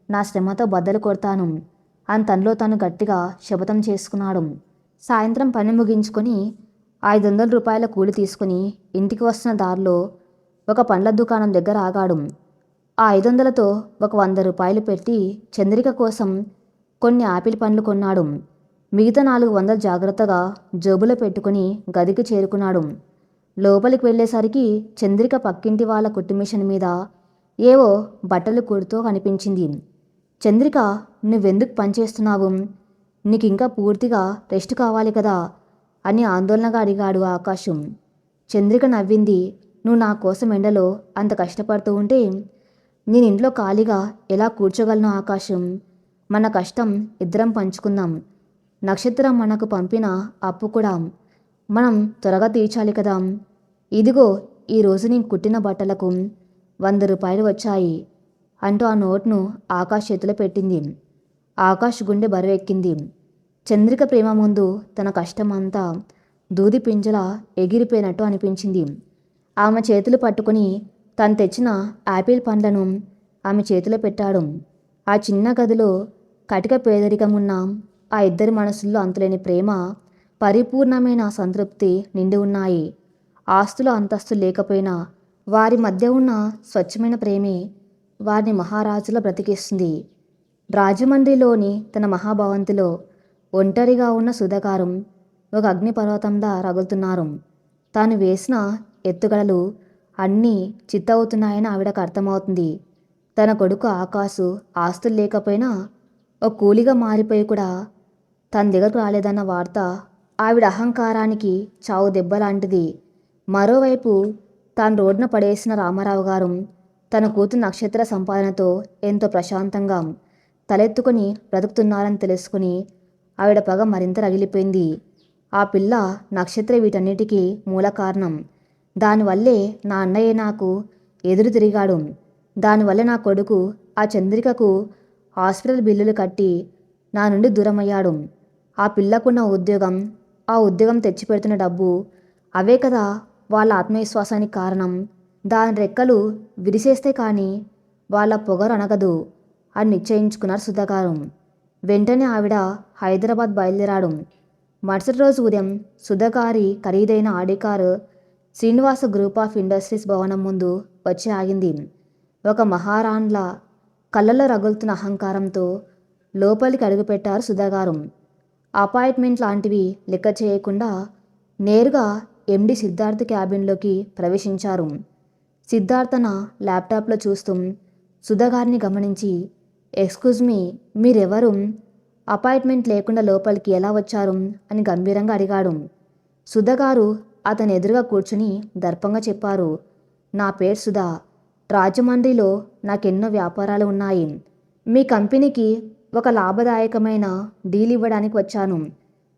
నా శ్రమతో బద్దలు కొడతాను అని తనలో తాను గట్టిగా శపథం చేసుకున్నాడు. సాయంత్రం పని ముగించుకొని 500 రూపాయల కూలి తీసుకుని ఇంటికి వస్తున్న దారిలో ఒక పండ్ల దుకాణం దగ్గర ఆగాడు. ఆ 500తో ఒక 100 రూపాయలు పెట్టి చంద్రిక కోసం కొన్ని ఆపిల్ పండ్లు కొన్నాడు. మిగతా 400 జాగ్రత్తగా జేబులో పెట్టుకుని గదికి చేరుకున్నాడు. లోపలికి వెళ్ళేసరికి చంద్రిక పక్కింటి వాళ్ళ కుట్టు మిషన్ మీద ఏవో బట్టలు కుడుతూ కనిపించింది. చంద్రిక, నువ్వెందుకు పనిచేస్తున్నావు? నీకు ఇంకా పూర్తిగా రెస్ట్ కావాలి కదా అని ఆందోళనగా అడిగాడు ఆకాశం. చంద్రిక నవ్వింది. నువ్వు నా కోసం ఎండలో అంత కష్టపడుతూ ఉంటే నేను ఇంట్లో ఖాళీగా ఎలా కూర్చోగలను ఆకాశం? మన కష్టం ఇద్దరం పంచుకుందాం. నక్షత్రం మనకు పంపిన అప్పు కూడా మనం త్వరగా తీర్చాలి కదా. ఇదిగో ఈరోజు నేను కుట్టిన బట్టలకు 100 రూపాయలు వచ్చాయి అంటూ ఆ నోట్ను ఆకాష్ చేతిలో పెట్టింది. ఆకాష్ గుండె బరువెక్కింది. చంద్రిక ప్రేమ ముందు తన కష్టం అంతా దూది పింజలా ఎగిరిపోయినట్టు అనిపించింది. ఆమె చేతులు పట్టుకుని తను తెచ్చిన యాపిల్ పండ్లను ఆమె చేతిలో పెట్టాడు. ఆ చిన్న గదిలో కటిక పేదరికం ఉన్న ఆ ఇద్దరి మనసుల్లో అంతులేని ప్రేమ, పరిపూర్ణమైన సంతృప్తి నిండి ఉన్నాయి. ఆస్తులు అంతస్తులు లేకపోయినా వారి మధ్య ఉన్న స్వచ్ఛమైన ప్రేమే వారిని మహారాజులా బ్రతికిస్తుంది. రాజమండ్రిలోని తన మహాభవంతిలో ఒంటరిగా ఉన్న సుధాకరం ఒక అగ్నిపర్వతంలా రగులుతున్నారు. తాను వేసిన ఎత్తుగడలు అన్నీ చిత్తవుతున్నాయని ఆవిడకు అర్థమవుతుంది. తన కొడుకు ఆకాశు ఆస్తులు లేకపోయినా ఒక కూలిగా మారిపోయి కూడా తన దగ్గరకు రాలేదన్న వార్త ఆవిడ అహంకారానికి చావు దెబ్బలాంటిది. మరోవైపు తాను రోడ్డున పడేసిన రామారావు గారు తన కూతురు నక్షత్ర సంపాదనతో ఎంతో ప్రశాంతంగా తలెత్తుకొని బ్రతుకుతున్నారని తెలుసుకుని ఆవిడ పగ మరింత రగిలిపోయింది. ఆ పిల్ల నక్షత్ర వీటన్నిటికీ మూల కారణం. దానివల్లే నా అన్నయ్య నాకు ఎదురు తిరిగాడు. దానివల్ల నా కొడుకు ఆ చంద్రికకు హాస్పిటల్ బిల్లులు కట్టి నా నుండి దూరమయ్యాడు. ఆ పిల్లకున్న ఉద్యోగం, ఆ ఉద్యోగం తెచ్చిపెడుతున్న డబ్బు, అవే కదా వాళ్ళ ఆత్మవిశ్వాసానికి కారణం. దాని రెక్కలు విరిసేస్తే కానీ వాళ్ళ పొగరు అనగదు అని నిశ్చయించుకున్నారు సుధాకరం. వెంటనే ఆవిడ హైదరాబాద్ బయలుదేరాడు. మరుసటి రోజు ఉదయం సుధాగారి ఖరీదైన ఆడి car Srinivasa group of industries భవనం ముందు వచ్చి ఆగింది. ఒక మహారాణ్ల కళ్ళల్లో రగులుతున్న అహంకారంతో లోపలికి అడుగుపెట్టారు సుధాగారు. అపాయింట్మెంట్ లాంటివి లెక్క చేయకుండా నేరుగా ఎండి సిద్ధార్థ క్యాబిన్లోకి ప్రవేశించారు. సిద్ధార్థన ల్యాప్టాప్లో చూస్తూ సుధాగారిని గమనించి, ఎక్స్క్యూజ్ మీ, మీరెవరు? అపాయింట్మెంట్ లేకుండా లోపలికి ఎలా వచ్చారు అని గంభీరంగా అడిగాడు. సుధాగారు అతని ఎదురుగా కూర్చుని దర్పంగా చెప్పారు, నా పేరు సుధా. రాజమండ్రిలో నాకెన్నో వ్యాపారాలు ఉన్నాయి. మీ కంపెనీకి ఒక లాభదాయకమైన డీల్ ఇవ్వడానికి వచ్చాను.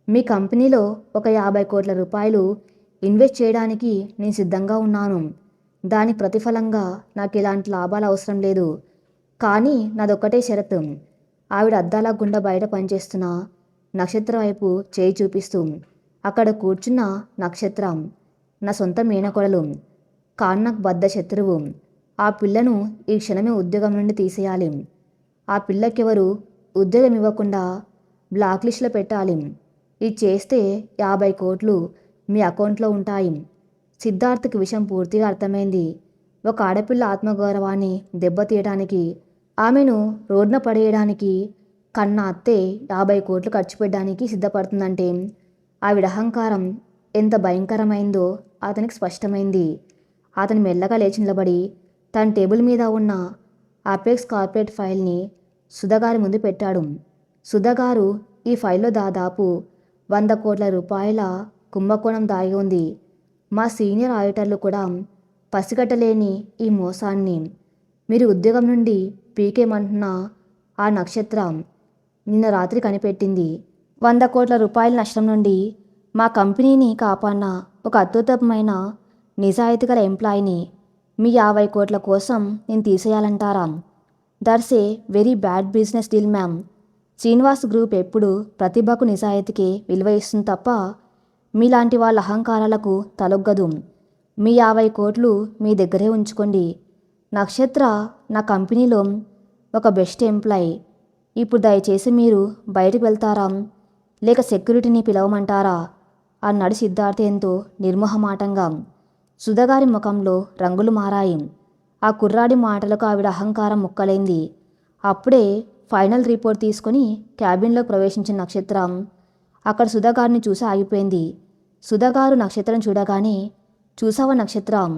మీ కంపెనీలో ఒక 50 కోట్ల రూపాయలు ఇన్వెస్ట్ చేయడానికి నేను సిద్ధంగా ఉన్నాను. దానికి ప్రతిఫలంగా నాకు ఎలాంటి లాభాలు అవసరం లేదు. కానీ నాదొక్కటే షరతు. ఆవిడ అద్దాల గుండా బయట పనిచేస్తున్న నక్షత్ర వైపు చేయి చూపిస్తూ, అక్కడ కూర్చున్న నక్షత్రం నా సొంత మేనకోడలు, కానీ నాకు బద్ధ శత్రువు. ఆ పిల్లను ఈ క్షణమే ఉద్యోగం నుండి తీసేయాలి. ఆ పిల్లకెవరు ఉద్యోగం ఇవ్వకుండా బ్లాక్ లిస్ట్లో పెట్టాలి. ఇది చేస్తే 50 కోట్లు మీ అకౌంట్లో ఉంటాయి. సిద్ధార్థకి విషయం పూర్తిగా అర్థమైంది. ఒక ఆడపిల్ల ఆత్మగౌరవాన్ని దెబ్బతీయడానికి, ఆమెను రోడ్న పడేయడానికి కన్న అత్తే 50 కోట్లు ఖర్చు పెట్టడానికి సిద్ధపడుతుందంటే ఆవిడ అహంకారం ఎంత భయంకరమైందో అతనికి స్పష్టమైంది. అతను మెల్లగా లేచి నిలబడి తన టేబుల్ మీద ఉన్న అపెక్స్ కార్పొరేట్ ఫైల్ని సుధాగారి ముందు పెట్టాడు. సుధాగారు, ఈ ఫైల్లో దాదాపు 100 కోట్ల రూపాయల కుంభకోణం దాగి ఉంది. మా సీనియర్ ఆడిటర్లు కూడా పసిగట్టలేని ఈ మోసాన్ని మీరు ఉద్యోగం నుండి పీకేమంటున్న ఆ నక్షత్రం నిన్న రాత్రి కనిపెట్టింది. 100 కోట్ల రూపాయల నష్టం నుండి మా కంపెనీని కాపాడిన ఒక అద్భుతమైన నిజాయితీ గల ఎంప్లాయీని మీ 50 కోట్ల కోసం నేను తీసేయాలంటారా? That's a very bad business deal ma'am. Srinivas group ఎప్పుడు ప్రతిభకు నిజాయితీకి విలువ ఇస్తుంది తప్ప మీలాంటి వాళ్ళ అహంకారాలకు తలొగ్గదు. మీ 50 కోట్లు మీ దగ్గరే ఉంచుకోండి. నక్షత్ర నా కంపెనీలో ఒక బెస్ట్ ఎంప్లాయీ. ఇప్పుడు దయచేసి మీరు బయటకు వెళ్తారా, లేక సెక్యూరిటీని పిలవమంటారా అన్నాడు సిద్ధార్థ ఎంతో నిర్మోహమాటంగా. సుధాగారి ముఖంలో రంగులు మారాయి. ఆ కుర్రాడి మాటలకు ఆవిడ అహంకారం ముక్కలైంది. అప్పుడే ఫైనల్ రిపోర్ట్ తీసుకుని క్యాబిన్లో ప్రవేశించిన నక్షత్రం అక్కడ సుధాగారిని చూసి ఆగిపోయింది. సుధాగారు నక్షత్రం చూడగానే, చూసావా నక్షత్రం,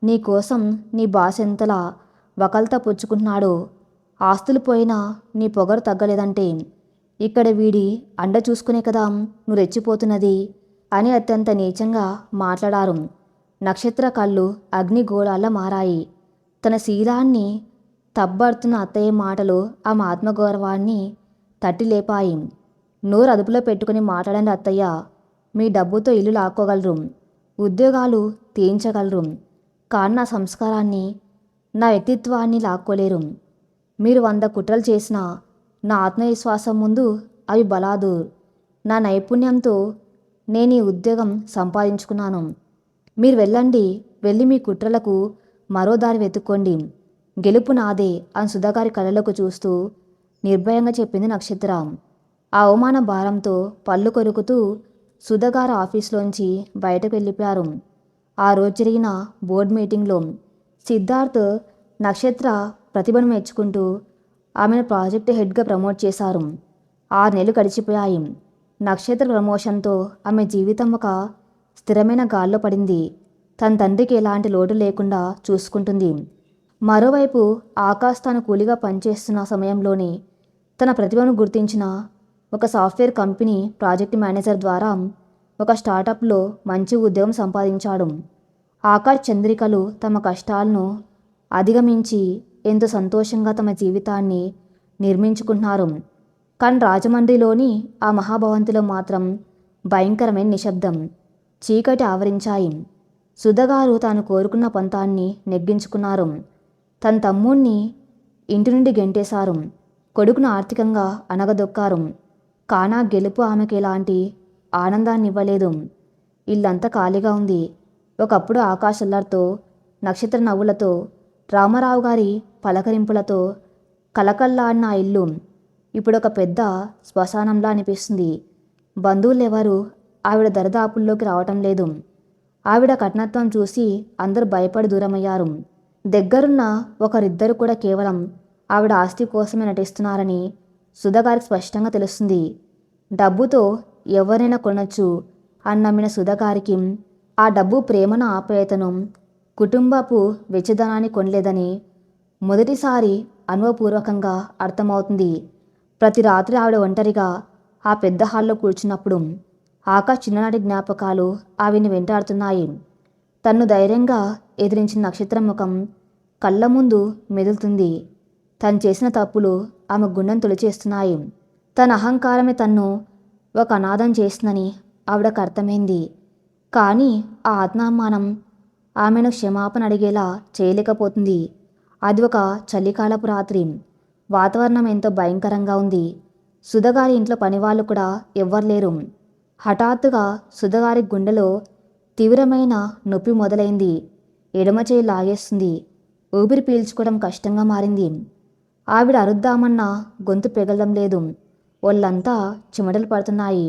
నీ కోసం నీ బాస్ ఎంతలా వకల్తా పుచ్చుకుంటున్నాడో. ఆస్తులు పోయినా నీ పొగరు తగ్గలేదంటే ఇక్కడ వీడి అండ చూసుకునే కదా నువ్వు రెచ్చిపోతున్నది అని అత్యంత నీచంగా మాట్లాడారు. నక్షత్ర కళ్ళు అగ్నిగోళాల్లో మారాయి. తన శీలాన్ని తబ్బడుతున్న అత్తయ్య మాటలు ఆమె ఆత్మగౌరవాన్ని తట్టి లేపాయి. నోరు అదుపులో పెట్టుకుని మాట్లాడండి అత్తయ్య. మీ డబ్బుతో ఇల్లు లాక్కోగలరు, ఉద్యోగాలు తీయించగలరు, కానీ నా సంస్కారాన్ని, నా వ్యక్తిత్వాన్ని లాక్కోలేరు. మీరు 100 కుట్రలు చేసినా నా ఆత్మవిశ్వాసం ముందు అవి బలాదూర్. నా నైపుణ్యంతో నేను ఈ ఉద్యోగం సంపాదించుకున్నాను. మీరు వెళ్ళండి, వెళ్ళి మీ కుట్రలకు మరో దారి వెతుక్కోండి. గెలుపు నాదే అని సుధాగారి కళ్ళలోకి చూస్తూ నిర్భయంగా చెప్పింది నక్షత్రం. ఆ అవమాన భారంతో పళ్ళు కొరుకుతూ సుధాగారు ఆఫీస్లోంచి బయటకు వెళ్ళిపోయారు. ఆ రోజు జరిగిన బోర్డు మీటింగ్లో సిద్ధార్థ్, నక్షత్ర ప్రతిభను మెచ్చుకుంటూ ఆమెను ప్రాజెక్టు హెడ్గా ప్రమోట్ చేశారు. 6 నెలలు గడిచిపోయాయి. నక్షత్ర ప్రమోషన్తో ఆమె జీవితం ఒక స్థిరమైన గాల్లో పడింది. తన తండ్రికి ఎలాంటి లోటు లేకుండా చూసుకుంటుంది. మరోవైపు ఆకాష్ తాను కూలీగా పనిచేస్తున్న సమయంలోనే తన ప్రతిభను గుర్తించిన ఒక సాఫ్ట్వేర్ కంపెనీ ప్రాజెక్ట్ మేనేజర్ ద్వారా ఒక స్టార్టప్లో మంచి ఉద్యోగం సంపాదించాడు. ఆకాష్, చంద్రికలు తమ కష్టాలను అధిగమించి ఎంతో సంతోషంగా తమ జీవితాన్ని నిర్మించుకుంటున్నారు. కానీ రాజమండ్రిలోని ఆ మహాభవంతిలో మాత్రం భయంకరమైన నిశ్శబ్దం, చీకటి ఆవరించాయి. సుధగారు తాను కోరుకున్న పంతాన్ని నెగ్గించుకున్నారు. తన తమ్ముణ్ణి ఇంటి నుండి గెంటేశారు. కొడుకును ఆర్థికంగా అణగదొక్కారు. కానా గెలుపు ఆమెకు ఎలాంటి ఆనందాన్ని ఇవ్వలేదు. ఇల్లంతా ఖాళీగా ఉంది. ఒకప్పుడు ఆకాశ్ అల్లరితో, నక్షత్ర నవ్వులతో, రామారావు గారి పలకరింపులతో కలకల్లాడిన ఆ ఇల్లు ఇప్పుడు ఒక పెద్ద శ్మశానంలా అనిపిస్తుంది. బంధువులెవరూ ఆవిడ దరిదాపుల్లోకి రావటం లేదు. ఆవిడ కఠినత్వం చూసి అందరూ భయపడి దూరమయ్యారు. దగ్గరున్న ఒకరిద్దరు కూడా కేవలం ఆవిడ ఆస్తి కోసమే నటిస్తున్నారని సుధగారికి స్పష్టంగా తెలుస్తుంది. డబ్బుతో ఎవరైనా కొనొచ్చు అని నమ్మిన సుధగారికి ఆ డబ్బు ప్రేమను, ఆప్యాయతను, కుటుంబపు వెచ్చదనాన్ని కొనలేదని మొదటిసారి అనుభవపూర్వకంగా అర్థమవుతుంది. ప్రతి రాత్రి ఆవిడ ఒంటరిగా ఆ పెద్ద హాల్లో కూర్చున్నప్పుడు ఆకాష్ చిన్ననాటి జ్ఞాపకాలు ఆవిని వెంటాడుతున్నాయి. తన్ను ధైర్యంగా ఎదిరించిన నక్షత్రం ముఖం కళ్ళ ముందు మెదులుతుంది. తను చేసిన తప్పులు ఆమె గుండెను తొలిచేస్తున్నాయి. తన అహంకారమే తన్ను ఒక అనాథం చేస్తుందని ఆవిడకు అర్థమైంది. కానీ ఆ ఆత్మాభిమానం ఆమెను క్షమాపణ అడిగేలా చేయలేకపోతుంది. అది ఒక చలికాలపు రాత్రి. వాతావరణం ఎంతో భయంకరంగా ఉంది. సుధగారి ఇంట్లో పనివాళ్ళు కూడా ఎవ్వరు లేరు. హఠాత్తుగా సుధగారి గుండెలో తీవ్రమైన నొప్పి మొదలైంది. ఎడమ చేయి లాగేస్తుంది. ఊపిరి పీల్చుకోవడం కష్టంగా మారింది. ఆవిడ అరుద్దామన్నా గొంతు పెగలడం లేదు. ఒళ్ళంతా చెమటలు పడుతున్నాయి.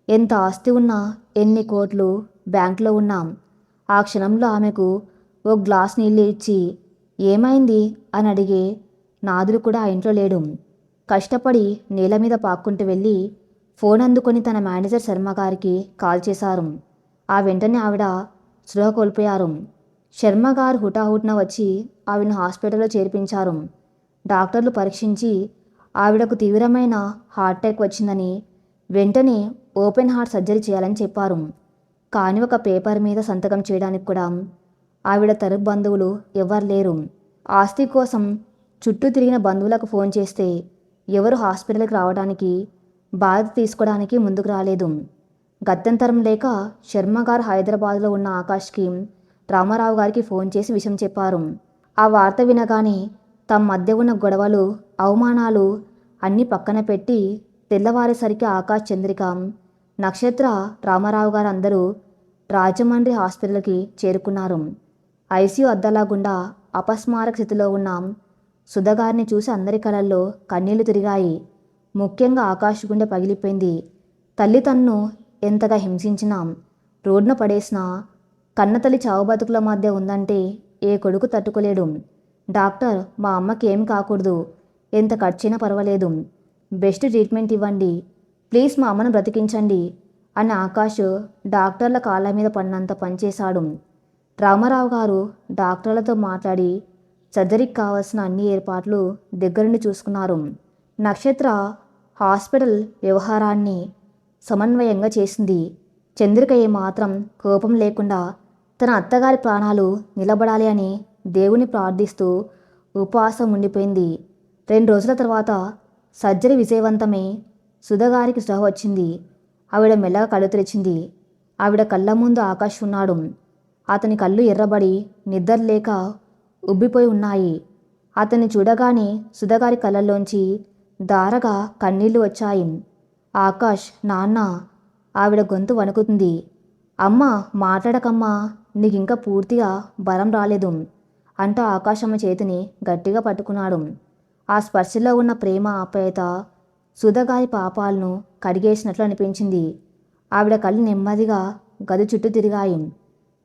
ఎంత ఆస్తి ఉన్నా, ఎన్ని కోట్లు బ్యాంకులో ఉన్నా ఆ క్షణంలో ఆమెకు ఓ గ్లాస్ నీళ్ళు ఇచ్చి ఏమైంది అని అడిగే నాదుడు కూడా ఆ ఇంట్లో లేడు. కష్టపడి నేల మీద పాక్కుంటూ వెళ్ళి ఫోన్ అందుకొని తన మేనేజర్ శర్మ గారికి కాల్ చేశారు. ఆ వెంటనే ఆవిడ స్పృహ కోల్పోయారు. శర్మ గారు హుటాహుటిన వచ్చి ఆవిడను హాస్పిటల్లో చేర్పించారు. డాక్టర్లు పరీక్షించి ఆవిడకు తీవ్రమైన హార్ట్ అటాక్ వచ్చిందని, వెంటనే ఓపెన్ హార్ట్ సర్జరీ చేయాలని చెప్పారు. కానీ ఒక పేపర్ మీద సంతకం చేయడానికి కూడా ఆవిడ తరపు బంధువులు ఎవరు లేరు. ఆస్తి కోసం చుట్టూ తిరిగిన బంధువులకు ఫోన్ చేస్తే ఎవరు హాస్పిటల్కి రావడానికి, బాధ్యత తీసుకోవడానికి ముందుకు రాలేదు. గత్యంతరం లేక శర్మ గారు హైదరాబాద్లో ఉన్న ఆకాష్కి, రామారావు గారికి ఫోన్ చేసి విషయం చెప్పారు. ఆ వార్త వినగానే తమ మధ్య ఉన్న గొడవలు, అవమానాలు అన్నీ పక్కన పెట్టి తెల్లవారేసరికి ఆకాష్, చంద్రిక, నక్షత్ర, రామారావు గారు అందరూ రాజమండ్రి హాస్పిటల్కి చేరుకున్నారు. ఐసీయూ అద్దాల గుండా అపస్మారక స్థితిలో ఉన్న సుధగారిని చూసి అందరి కళ్ళల్లో కన్నీళ్లు తిరిగాయి. ముఖ్యంగా ఆకాష్ గుండె పగిలిపోయింది. తల్లి తన్ను ఎంతగా హింసించినా, రోడ్డున పడేసినా కన్నతల్లి చావు బతుకుల మధ్య ఉందంటే ఏ కొడుకు తట్టుకోలేడు. డాక్టర్, మా అమ్మకి ఏం కాకూడదు, ఎంత ఖర్చైనా పర్వాలేదు, బెస్ట్ ట్రీట్మెంట్ ఇవ్వండి, ప్లీజ్ మా అమ్మను బ్రతికించండి అని ఆకాష్ డాక్టర్ల కాళ్ళ మీద పడినంత పనిచేశాడు. రామారావు గారు డాక్టర్లతో మాట్లాడి సర్జరీకి కావాల్సిన అన్ని ఏర్పాట్లు దగ్గరుండి చూసుకున్నారు. నక్షత్ర హాస్పిటల్ వ్యవహారాన్ని సమన్వయంగా చేసింది. చంద్రిక ఏమాత్రం కోపం లేకుండా తన అత్తగారి ప్రాణాలు నిలబడాలి అని దేవుని ప్రార్థిస్తూ ఉపవాసం ఉండిపోయింది. 2 రోజుల తర్వాత సర్జరీ విజయవంతమై సుధగారికి స్పృహ వచ్చింది. ఆవిడ మెల్లగా కళ్ళు తెరిచింది. ఆవిడ కళ్ళ ముందు ఆకాష్ ఉన్నాడు. అతని కళ్ళు ఎర్రబడి నిద్ర లేక ఉబ్బిపోయి ఉన్నాయి. అతన్ని చూడగానే సుధగారి కళ్ళల్లోంచి ధారగా కన్నీళ్లు వచ్చాయి. ఆకాష్, నాన్న. ఆవిడ గొంతు వణుకుతుంది. అమ్మ, మాట్లాడకమ్మా, నీకింకా పూర్తిగా బలం రాలేదు అంటూ ఆకాశమ్మ చేతిని గట్టిగా పట్టుకున్నాడు. ఆ స్పర్శలో ఉన్న ప్రేమ, ఆప్యాయత సుధగారి పాపాలను కడిగేసినట్లు అనిపించింది. ఆవిడ కళ్ళు నెమ్మదిగా గది చుట్టూ తిరిగాయి.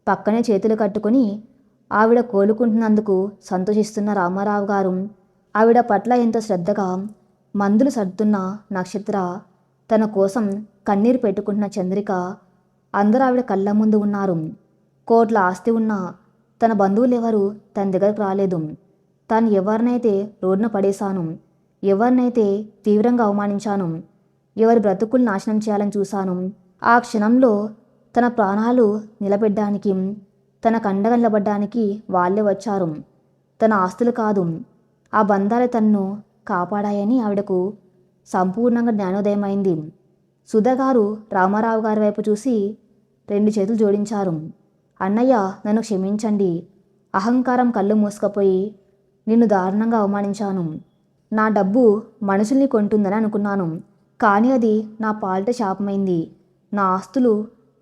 పక్కనే చేతులు కట్టుకుని ఆవిడ కోలుకుంటున్నందుకు సంతోషిస్తున్న రామారావు గారు ఆవిడ పట్ల ఎంతో శ్రద్ధగా మందులు సర్దుతున్న నక్షత్ర, తన కోసం కన్నీరు పెట్టుకుంటున్న చంద్రిక, అందరూ ఆవిడ కళ్ళ ముందు ఉన్నారు. కోట్ల ఆస్తి ఉన్న తన బంధువులెవరూ తన దగ్గరకు రాలేదు. తాను ఎవరినైతే రోడ్డున పడేశాను, ఎవరినైతే తీవ్రంగా అవమానించాను, ఎవరి బ్రతుకులు నాశనం చేయాలని చూశాను, ఆ క్షణంలో తన ప్రాణాలు నిలబెట్టడానికి, తన కండగా నిలబడ్డానికి వాళ్ళే వచ్చారు. తన ఆస్తులు కాదు, ఆ బంధాలే తన్ను కాపాడాయని ఆవిడకు సంపూర్ణంగా జ్ఞానోదయమైంది. సుధాగారు రామారావు గారి వైపు చూసి 2 చేతులు జోడించారు. అన్నయ్య, నన్ను క్షమించండి. అహంకారం కళ్ళు మూసుకుపోయి నిన్ను దారుణంగా అవమానించాను. నా డబ్బు మనుషుల్ని కొంటుందని అనుకున్నాను, కానీ అది నా పాలిట శాపమైంది. నా ఆస్తులు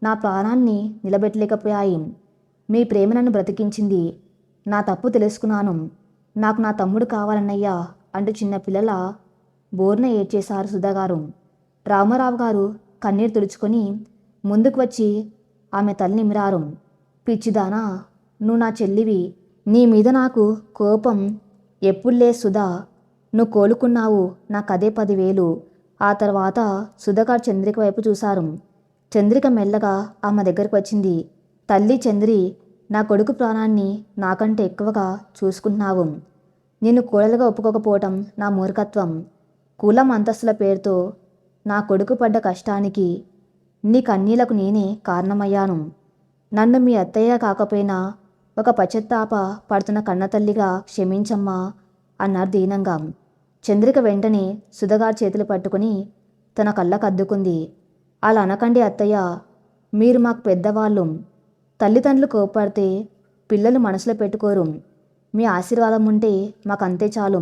నా ప్రాణాన్ని నిలబెట్టలేకపోయాయి. మీ ప్రేమ నన్ను బ్రతికించింది. నా తప్పు తెలుసుకున్నాను. నాకు నా తమ్ముడు కావాలన్నయ్యా అంటూ చిన్నపిల్లల బోర్న ఏడ్చేశారు సుధాగారు. రామారావు గారు కన్నీరు తుడుచుకొని ముందుకు వచ్చి ఆమె తల్లి నిమిరారు. పిచ్చిదానా, నువ్వు నా చెల్లివి. నీ మీద నాకు కోపం ఎప్పుడులే సుధా. నువ్వు కోలుకున్నావు, నాకదే 10,000. ఆ తర్వాత సుధాగారు చంద్రిక వైపు చూశారు. చంద్రిక మెల్లగా ఆమె దగ్గరకు వచ్చింది. తల్లి చంద్రి, నా కొడుకు ప్రాణాన్ని నాకంటే ఎక్కువగా చూసుకుంటున్నావు. నిన్ను కోడలుగా ఒప్పుకోకపోవటం నా మూర్ఖత్వం. కులం అంతస్తుల పేరుతో నా కొడుకు పడ్డ కష్టానికి, నీ కన్నీళ్లకు నేనే కారణమయ్యాను. నన్ను మీ అత్తయ్య కాకపోయినా ఒక పశ్చాత్తాప పడుతున్న కన్నతల్లిగా క్షమించమ్మా అన్నారు దీనంగా. చంద్రిక వెంటనే సుధాగారు చేతులు పట్టుకుని తన కళ్ళకు అద్దుకుంది. అలా అనకండి అత్తయ్య, మీరు మాకు పెద్దవాళ్ళు. తల్లిదండ్రులు కోప్పడితే పిల్లలు మనసులో పెట్టుకోరు. మీ ఆశీర్వాదం ఉంటే మాకంతే చాలు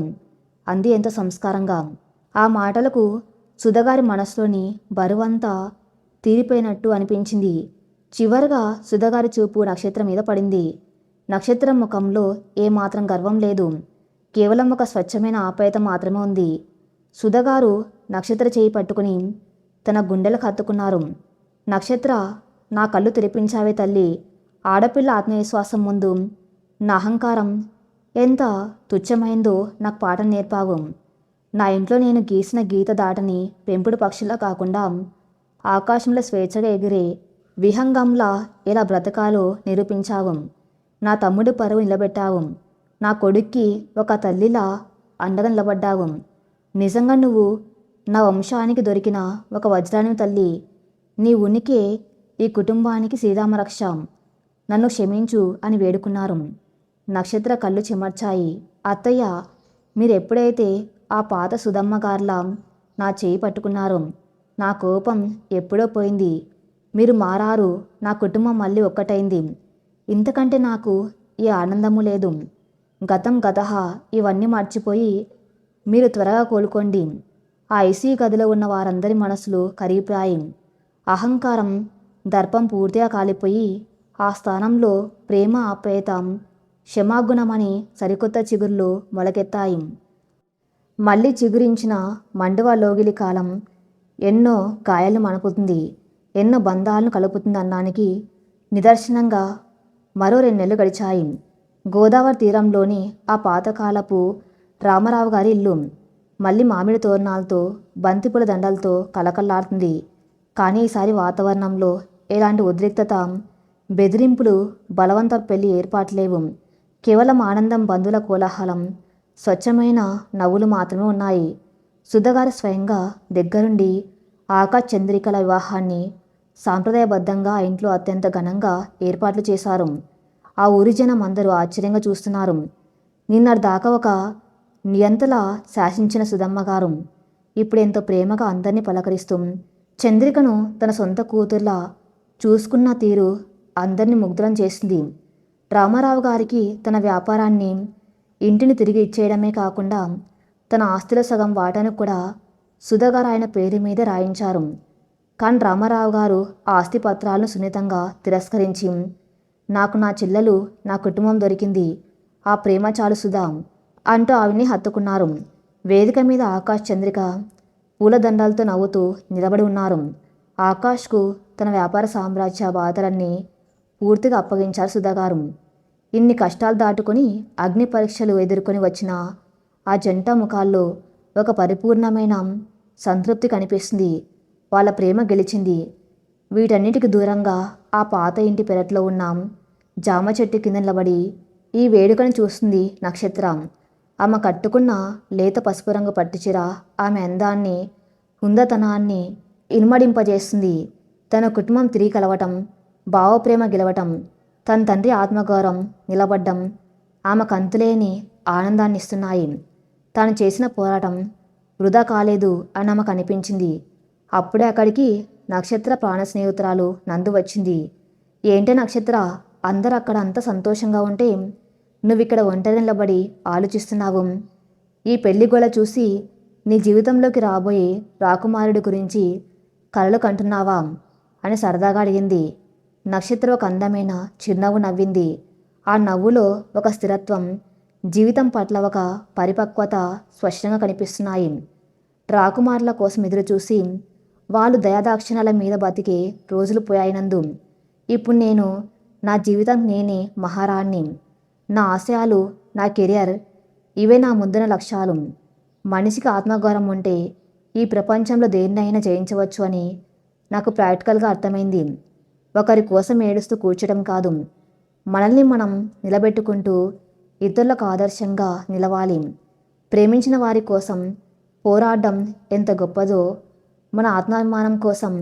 అంది ఎంతో సంస్కారంగా. ఆ మాటలకు సుధాగారి మనసులోని బరువంతా తీరిపోయినట్టు అనిపించింది. చివరగా సుధాగారి చూపు నక్షత్రం మీద పడింది. నక్షత్రం ముఖంలో ఏమాత్రం గర్వం లేదు, కేవలం ఒక స్వచ్ఛమైన ఆప్యాయత మాత్రమే ఉంది. సుధాగారు నక్షత్ర చేయి పట్టుకుని తన గుండెలకు హత్తుకున్నారు. నక్షత్ర, నా కళ్ళు తెరిపించావే తల్లి. ఆడపిల్ల ఆత్మవిశ్వాసం ముందు నా అహంకారం ఎంత తుచ్చమైందో నాకు పాఠం నేర్పావు. నా ఇంట్లో నేను గీసిన గీత దాటని పెంపుడు పక్షులా కాకుండా ఆకాశంలో స్వేచ్ఛగా ఎగిరే విహంగంలా ఎలా బ్రతకాలో నిరూపించావు. నా తమ్ముడి పరువు నిలబెట్టావు. నా కొడుక్కి ఒక తల్లిలా అండగా నిలబడ్డావు. నిజంగా నువ్వు నా వంశానికి దొరికిన ఒక వజ్రాని తల్లి. నీ ఉనికి ఈ కుటుంబానికి శ్రీరామరక్ష. నన్ను క్షమించు అని వేడుకున్నారు. నక్షత్ర కళ్ళు చెమర్చాయి. అత్తయ్య, మీరెప్పుడైతే ఆ పాత సుధమ్మగారులా నా చేయి పట్టుకున్నారో నా కోపం ఎప్పుడో పోయింది. మీరు మారారు, నా కుటుంబం మళ్ళీ ఒక్కటైంది. ఇంతకంటే నాకు ఏ ఆనందము లేదు. గతం గతహ, ఇవన్నీ మర్చిపోయి మీరు త్వరగా కోలుకోండి. ఆ ఐసీయూ గదిలో ఉన్న వారందరి మనసులు కరిగిపోయాయి. అహంకారం, దర్పం పూర్తిగా కాలిపోయి ఆ స్థానంలో ప్రేమ, ఆప్యాయత, క్షమాగుణమని సరికొత్త చిగుర్లు మొలకెత్తాయి. మళ్ళీ చిగురించిన మండువా లోగిలి కాలం ఎన్నో గాయాలను మనుపుతుంది, ఎన్నో బంధాలను కలుపుతుంది అన్నానికి నిదర్శనంగా మరో 2 నెలలు గడిచాయి. గోదావరి తీరంలోని ఆ పాతకాలపు రామారావు గారి ఇల్లు మళ్ళీ మామిడి తోరణాలతో, బంతిపూల దండలతో కలకల్లాడుతుంది. కానీ ఈసారి వాతావరణంలో ఎలాంటి ఉద్రిక్తత, బెదిరింపులు, బలవంత పెళ్లి ఏర్పాట్లేవు. కేవలం ఆనందం, బంధువుల కోలాహలం, స్వచ్ఛమైన నవ్వులు మాత్రమే ఉన్నాయి. సుధాగారు స్వయంగా దగ్గరుండి ఆకాశ్ చంద్రికల వివాహాన్ని సాంప్రదాయబద్ధంగా ఆ ఇంట్లో అత్యంత ఘనంగా ఏర్పాట్లు చేశారు. ఆ ఊరి జనం అందరూ ఆశ్చర్యంగా చూస్తున్నారు. నిన్నటిదాకా ఒక నియంతలా శాసించిన సుధమ్మగారు ఇప్పుడు ఎంతో ప్రేమగా అందరినీ పలకరిస్తూ చంద్రికను తన సొంత కూతుర్లా చూసుకున్న తీరు అందరినీ ముగ్ధులం చేసింది. రామారావు గారికి తన వ్యాపారాన్ని, ఇంటిని తిరిగి ఇచ్చేయడమే కాకుండా తన ఆస్తిలో సగం వాటాను కూడా సుధాగారు ఆయన పేరు మీద రాయించారు. కానీ రామారావు గారు ఆ ఆస్తి పత్రాలను సున్నితంగా తిరస్కరించి, నాకు నా చెల్లెలు, నా కుటుంబం దొరికింది, ఆ ప్రేమ చాలు సుధా అంటూ ఆవిడ్ని హత్తుకున్నారు. వేదిక మీద ఆకాశ్, చంద్రిక పూలదండాలతో నవ్వుతూ నిలబడి ఉన్నారు. ఆకాష్కు తన వ్యాపార సామ్రాజ్య బాధలన్నీ పూర్తిగా అప్పగించారు సుధాగారు. ఇన్ని కష్టాలు దాటుకొని, అగ్ని పరీక్షలు ఎదుర్కొని వచ్చిన ఆ జంట ముఖాల్లో ఒక పరిపూర్ణమైన సంతృప్తి కనిపిస్తుంది. వాళ్ళ ప్రేమ గెలిచింది. వీటన్నిటికి దూరంగా ఆ పాత ఇంటి పెరట్లో ఉన్న జామ చెట్టు కింద నిలబడి ఈ వేడుకను చూస్తుంది నక్షత్ర. ఆమె కట్టుకున్న లేత పసుపు రంగు పట్టుచీర ఆమె అందాన్ని, హుందతనాన్ని ఇనుమడింపజేస్తుంది. తన కుటుంబం తిరిగి కలవటం, భావప్రేమ గెలవటం, తన తండ్రి ఆత్మగౌరవం నిలబడ్డం ఆమెకు అంతులేని ఆనందాన్ని ఇస్తున్నాయి. తాను చేసిన పోరాటం వృధా కాలేదు అని ఆమెకు అనిపించింది. అప్పుడే అక్కడికి నక్షత్ర ప్రాణ స్నేహితురాలు నందు వచ్చింది. ఏంటే నక్షత్ర, అందరూ అక్కడ అంత సంతోషంగా ఉంటే నువ్విక్కడ ఒంటరి నిలబడి ఆలోచిస్తున్నావు. ఈ పెళ్లి గోల చూసి నీ జీవితంలోకి రాబోయే రాకుమారుడి గురించి కలలు కంటున్నావా అని సరదాగా అడిగింది. నక్షత్ర ఒక అందమైన చిరునవ్వు నవ్వింది. ఆ నవ్వులో ఒక స్థిరత్వం, జీవితం పట్ల ఒక పరిపక్వత స్పష్టంగా కనిపిస్తున్నాయి. రాకుమారుల కోసం ఎదురుచూసి వాళ్ళు దయాదాక్షిణ్యాల మీద బతికే రోజులు పోయాయినందు. ఇప్పుడు నేను నా జీవితం నేనే మహారాణ్ణి. నా ఆశయాలు, నా కెరియర్ ఇవే నా ముందున లక్ష్యాలు. మనిషికి ఆత్మగౌరవం ఉంటే ఈ ప్రపంచంలో దేన్నైనా జయించవచ్చు అని నాకు ప్రాక్టికల్గా అర్థమైంది. ఒకరి కోసం ఏడుస్తూ కూర్చోడం కాదు, మనల్ని మనం నిలబెట్టుకుంటూ ఇతరులకు ఆదర్శంగా నిలవాలి. ప్రేమించిన వారి కోసం పోరాడడం ఎంత గొప్పదో, మన ఆత్మాభిమానం కోసం,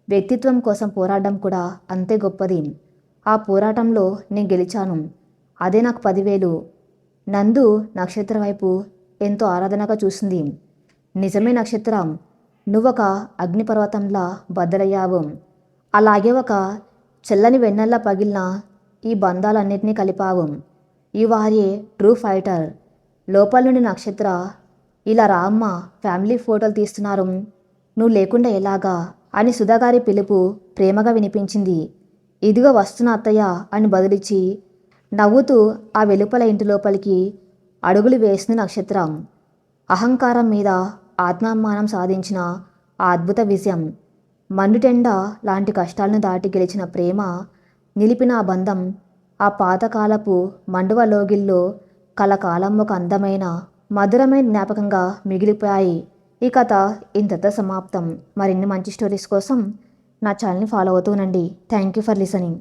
వ్యక్తిత్వం కోసం పోరాడడం కూడా అంతే గొప్పది. ఆ పోరాటంలో నేను గెలిచాను, అదే నాకు 10,000. నందు నక్షత్ర వైపు ఎంతో ఆరాధనగా చూసింది. నిజమే నక్షత్రం, నువ్వొక అగ్నిపర్వతంలా బద్దలయ్యావు. అలాగే ఒక చల్లని వెన్నెల్లా పగిలిన ఈ బంధాలన్నింటినీ కలిపావు. You are a true fighter. లోపల నుండి నక్షత్ర, ఇలా రా అమ్మ, ఫ్యామిలీ ఫోటోలు తీస్తున్నారు, నువ్వు లేకుండా ఎలాగా అని సుధాగారి పిలుపు ప్రేమగా వినిపించింది. ఇదిగో వస్తున్న అత్తయ్య అని బదులిచ్చి నవ్వుతూ ఆ వెలుపల ఇంటి లోపలికి అడుగులు వేసింది నక్షత్రం. అహంకారం మీద ఆత్మాభిమానం సాధించిన ఆ అద్భుత విజయం, మండుటెండ లాంటి కష్టాలను దాటి గెలిచిన ప్రేమ, నిలిపిన ఆ బంధం ఆ పాతకాలపు మండువ లోగిల్లో కలకాలం ఒక అందమైన మధురమైన జ్ఞాపకంగా మిగిలిపోయాయి. ఈ కథ ఇంతతో సమాప్తం. మరిన్ని మంచి స్టోరీస్ కోసం నా ఛానల్ని ఫాలో అవుతూనండి. Thank you for listening.